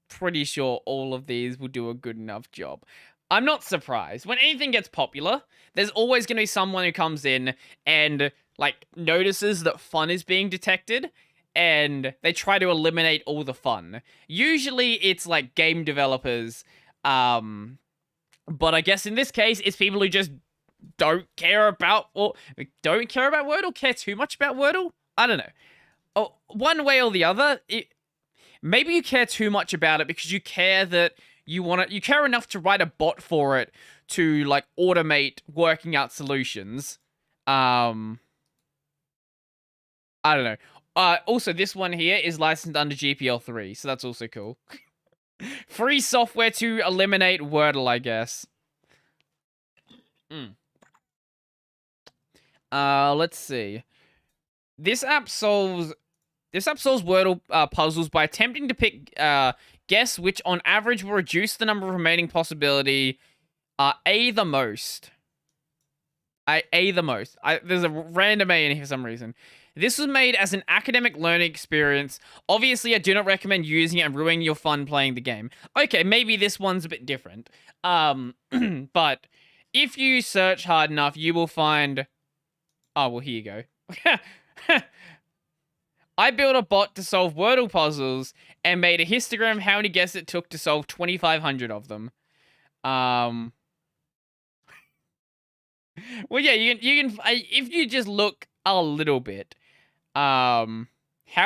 pretty sure all of these will do a good enough job. I'm not surprised. When anything gets popular, there's always going to be someone who comes in and, like, notices that fun is being detected, and they try to eliminate all the fun. Usually, it's, like, game developers, but I guess in this case, it's people who just don't care about Wordle, care too much about Wordle? I don't know. Oh, one way or the other, maybe you care too much about it because you care that you care enough to write a bot for it to, like, automate working out solutions. I don't know. Also, this one here is licensed under GPL 3, so that's also cool. Free software to eliminate Wordle, I guess. Let's see. This app solves Wordle puzzles by attempting to pick guess which on average will reduce the number of remaining possibility A the most. A the most. There's a random A in here for some reason. This was made as an academic learning experience. Obviously, I do not recommend using it and ruining your fun playing the game. Okay, maybe this one's a bit different. But if you search hard enough, you will find... Oh, well, here you go. I built a bot to solve Wordle puzzles and made a histogram of how many guesses it took to solve 2,500 of them. Well, yeah, you can if you just look a little bit. How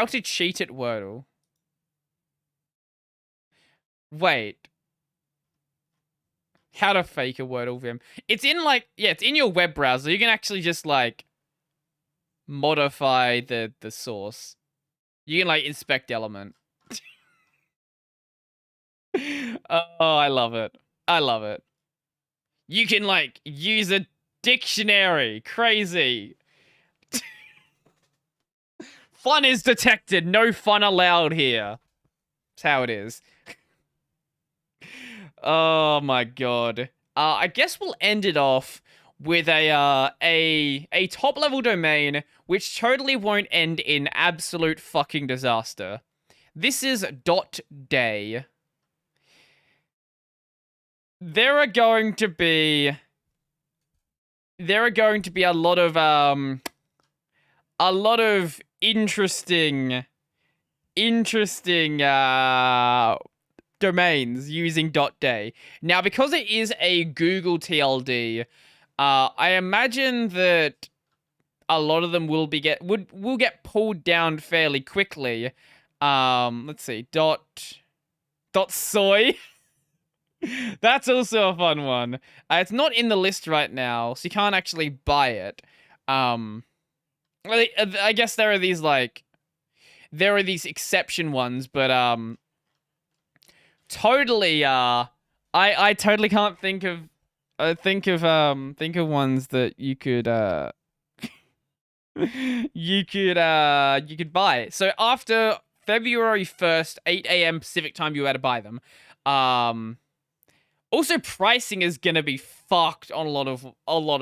to cheat at Wordle. Wait, how to fake a Wordle Vim? It's in like it's in your web browser. You can actually just like modify the source. You can like inspect element. Oh, I love it. I love it. You can like use a dictionary. Crazy. Fun is detected. No fun allowed here. That's how it is. Oh my god. I guess we'll end it off with a top level domain which totally won't end in absolute fucking disaster. This is .day. There are going to be a lot of interesting domains using .day. Now, because it is a Google TLD, I imagine that a lot of them will get pulled down fairly quickly. Let's see, soy. That's also a fun one. It's not in the list right now, so you can't actually buy it. I guess there are these exception ones, but totally I totally can't think of ones that you could you could buy. So after February 1st, 8 a.m. Pacific time, you had to buy them. Also, pricing is gonna be fucked on a lot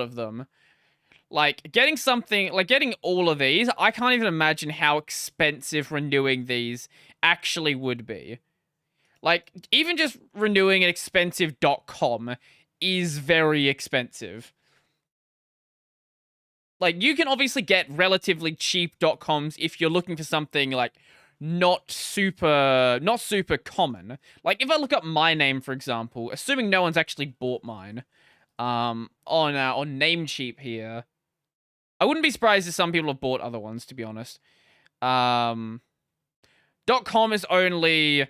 of them. Like, getting all of these, I can't even imagine how expensive renewing these actually would be. Like, even just renewing an expensive .com is very expensive. Like, you can obviously get relatively cheap .coms if you're looking for something, like, not super common. Like, if I look up my name, for example, assuming no one's actually bought mine, on Namecheap here, I wouldn't be surprised if some people have bought other ones, to be honest. .com is only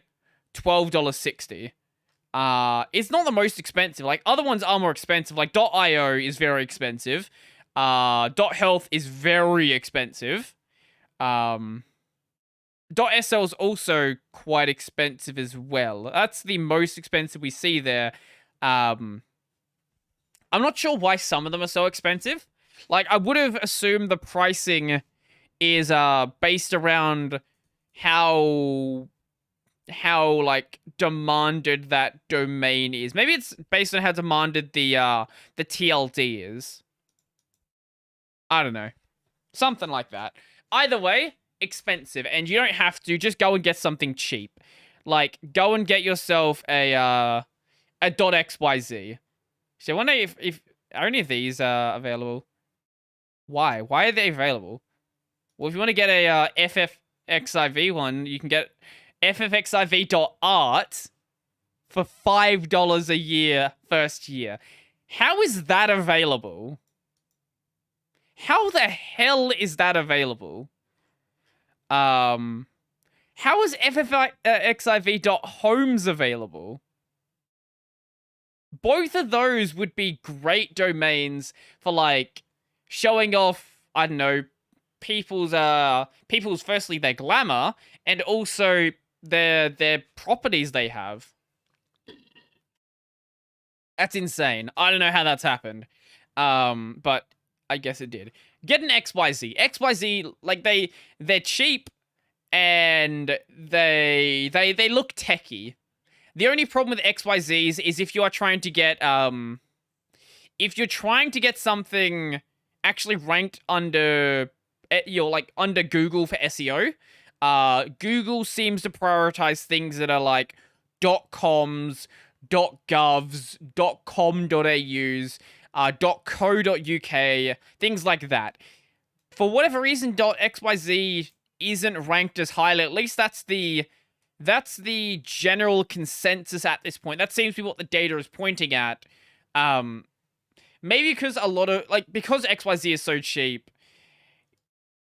$12.60. It's not the most expensive. Like, other ones are more expensive. Like, .io is very expensive. .health is very expensive. .sl is also quite expensive as well. That's the most expensive we see there. I'm not sure why some of them are so expensive. Like, I would have assumed the pricing is based around how like demanded that domain is. Maybe it's based on how demanded the TLD is. I don't know. Something like that. Either way, expensive, and you don't have to. Just go and get something cheap. Like, go and get yourself a .xyz. So I wonder if are any of these available? Why? Why are they available? Well, if you want to get a FFXIV one, you can get ffxiv.art for $5 a year first year. How is that available? How the hell is that available? How is ffxiv.homes available? Both of those would be great domains for, like, showing off, I don't know, people's firstly their glamour and also their properties they have. That's insane. I don't know how that's happened. But I guess it did. Get an XYZ. XYZ, like, they're cheap and they look techie. The only problem with XYZs is if you are trying to get something actually ranked under under Google for SEO, Google seems to prioritize things that are like .coms, .govs, .com.aus, .co.uk, things like that. For whatever reason, .xyz isn't ranked as highly. At least that's the general consensus at this point. That seems to be what the data is pointing at. maybe because a lot of, like, because XYZ is so cheap,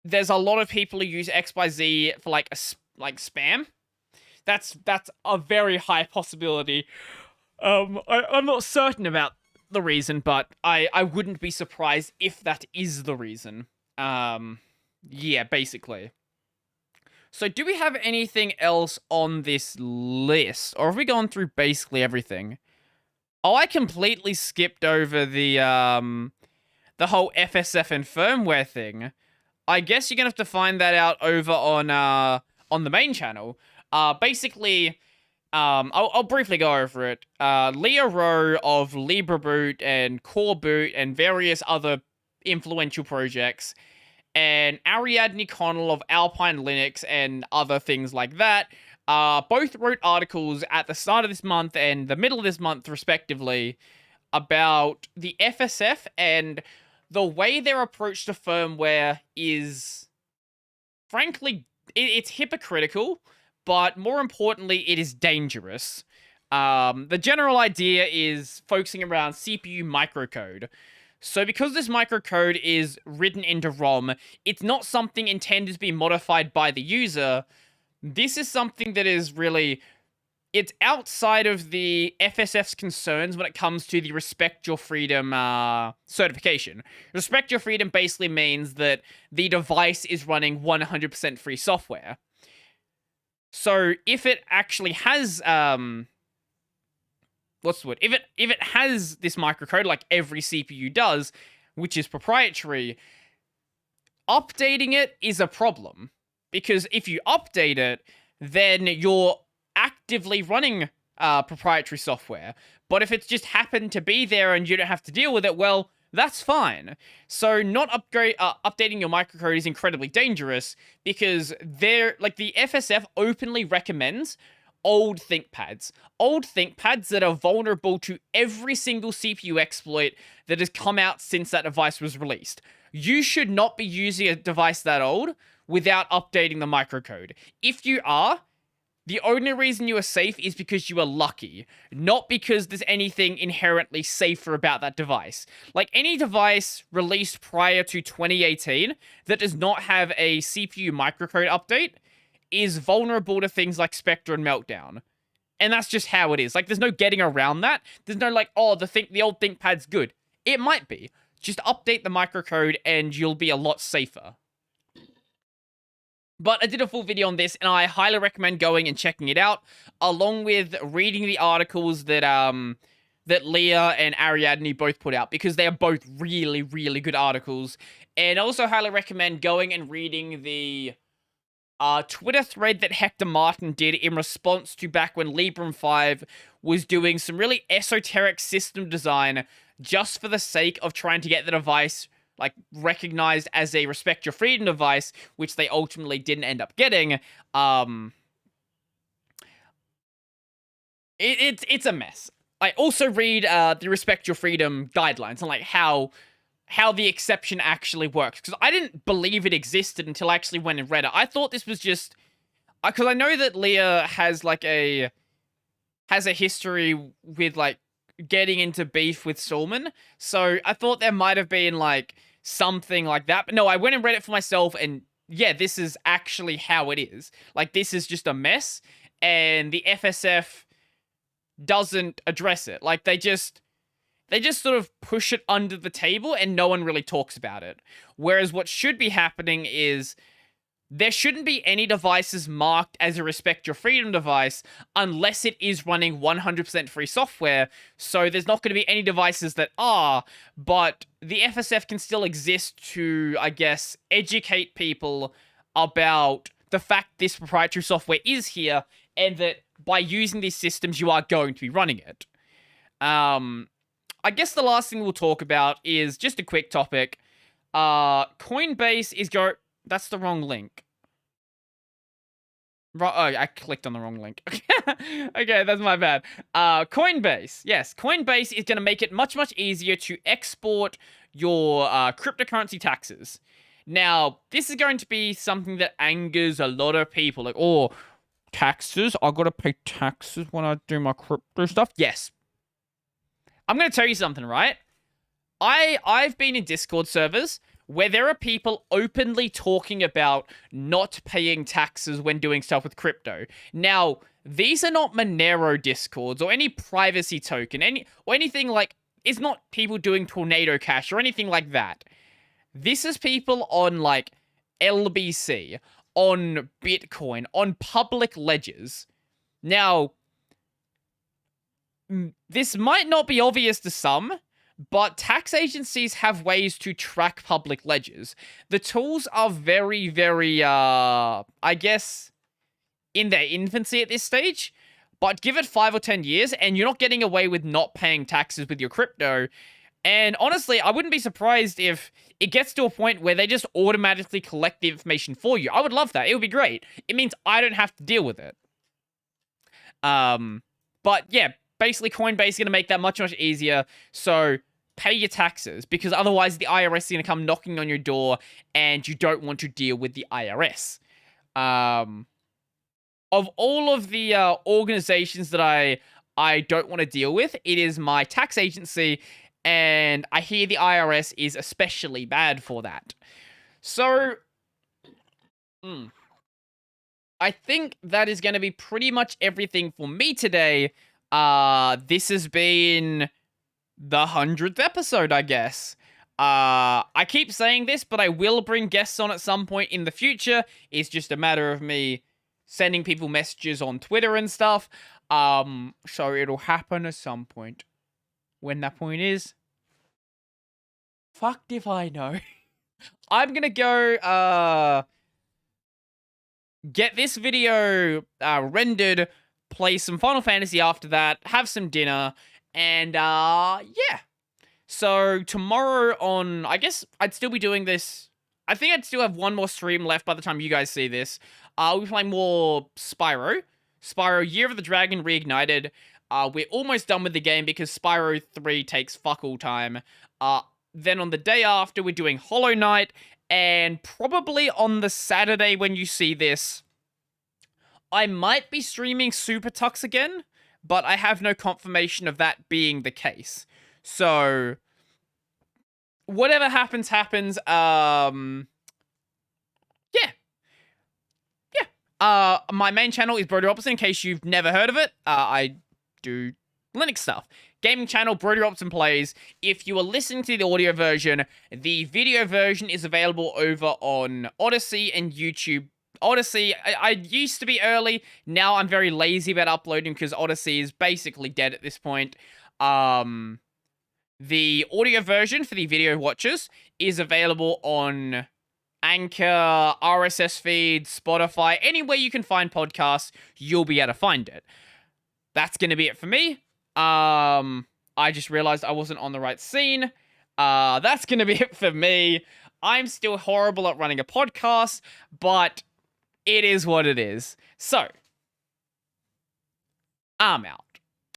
there's a lot of people who use XYZ for, like, spam. That's a very high possibility. I'm not certain about the reason, but I wouldn't be surprised if that is the reason. Yeah, basically. So do we have anything else on this list? Or have we gone through basically everything? Oh, I completely skipped over the whole FSF and firmware thing. I guess you're gonna have to find that out over on the main channel. Basically, I'll briefly go over it. Leah Rowe of LibreBoot and CoreBoot and various other influential projects, and Ariadne Connell of Alpine Linux and other things like that, both wrote articles at the start of this month and the middle of this month, respectively, about the FSF, and the way their approach to firmware is, frankly, it's hypocritical, but more importantly, it is dangerous. The general idea is focusing around CPU microcode. So because this microcode is written into ROM, it's not something intended to be modified by the user. This is something that is really, it's outside of the FSF's concerns when it comes to the Respect Your Freedom certification. Respect Your Freedom basically means that the device is running 100% free software. So if it actually has, what's the word? If it has this microcode like every CPU does, which is proprietary, updating it is a problem. Because if you update it, then you're actively running proprietary software. But if it's just happened to be there and you don't have to deal with it, well, that's fine. So not updating your microcode is incredibly dangerous because the FSF openly recommends old ThinkPads. Old ThinkPads that are vulnerable to every single CPU exploit that has come out since that device was released. You should not be using a device that old without updating the microcode. If you are, the only reason you are safe is because you are lucky, not because there's anything inherently safer about that device. Like, any device released prior to 2018 that does not have a CPU microcode update is vulnerable to things like Spectre and Meltdown. And that's just how it is. Like, there's no getting around that. There's no, like, oh, the old ThinkPad's good. It might be. Just update the microcode and you'll be a lot safer. But I did a full video on this, and I highly recommend going and checking it out, along with reading the articles that that Leah and Ariadne both put out, because they are both really, really good articles. And I also highly recommend going and reading the Twitter thread that Hector Martin did in response to back when Librem 5 was doing some really esoteric system design just for the sake of trying to get the device like recognized as a Respect Your Freedom device, which they ultimately didn't end up getting. It's a mess. I also read the Respect Your Freedom guidelines on like how the exception actually works, because I didn't believe it existed until I actually went and read it. I thought this was just because I know that Leah has like a history with like getting into beef with Stallman, so I thought there might have been like something like that. But no, I went and read it for myself, and yeah, this is actually how it is. Like, this is just a mess, and the FSF doesn't address it. Like, they just sort of push it under the table, and no one really talks about it. Whereas what should be happening is there shouldn't be any devices marked as a Respect Your Freedom device unless it is running 100% free software. So there's not going to be any devices that are, but the FSF can still exist to, I guess, educate people about the fact this proprietary software is here, and that by using these systems, you are going to be running it. I guess the last thing we'll talk about is just a quick topic. Coinbase is That's the wrong link. Oh, I clicked on the wrong link. Okay, that's my bad. Coinbase. Yes, Coinbase is going to make it much, much easier to export your cryptocurrency taxes. Now, this is going to be something that angers a lot of people. Like, oh, taxes? I got to pay taxes when I do my crypto stuff? Yes. I'm going to tell you something, right? I've been in Discord servers where there are people openly talking about not paying taxes when doing stuff with crypto. Now, these are not Monero Discords or any privacy token, anything like, it's not people doing Tornado Cash or anything like that. This is people on like LBC, on Bitcoin, on public ledgers. Now, this might not be obvious to some, but tax agencies have ways to track public ledgers. The tools are very, very, I guess, in their infancy at this stage. But give it 5 or 10 years, and you're not getting away with not paying taxes with your crypto. And honestly, I wouldn't be surprised if it gets to a point where they just automatically collect the information for you. I would love that. It would be great. It means I don't have to deal with it. But yeah, basically Coinbase is going to make that much, much easier. So pay your taxes, because otherwise the IRS is going to come knocking on your door and you don't want to deal with the IRS. Of all of the organizations that I don't want to deal with, it is my tax agency, and I hear the IRS is especially bad for that. So, I think that is going to be pretty much everything for me today. This has been the 100th episode, I guess. I keep saying this, but I will bring guests on at some point in the future. It's just a matter of me sending people messages on Twitter and stuff. So it'll happen at some point. When that point is, fucked if I know. I'm gonna go, get this video rendered, play some Final Fantasy after that, have some dinner, and yeah. So tomorrow on, I guess I'd still be doing this. I think I'd still have one more stream left by the time you guys see this. We'll be playing more Spyro. Spyro Year of the Dragon Reignited. We're almost done with the game because Spyro 3 takes fuck all time. Then on the day after, we're doing Hollow Knight. And probably on the Saturday when you see this, I might be streaming Super Tux again, but I have no confirmation of that being the case. So, whatever happens, happens. Yeah. My main channel is Brody Robertson, in case you've never heard of it. I do Linux stuff. Gaming channel, Brody Robertson Plays. If you are listening to the audio version, the video version is available over on Odyssey and YouTube. Odyssey, I used to be early. Now I'm very lazy about uploading because Odyssey is basically dead at this point. The audio version for the video watchers is available on Anchor, RSS feed, Spotify, anywhere you can find podcasts, you'll be able to find it. That's going to be it for me. I just realized I wasn't on the right scene. That's going to be it for me. I'm still horrible at running a podcast, but it is what it is. So, I'm out.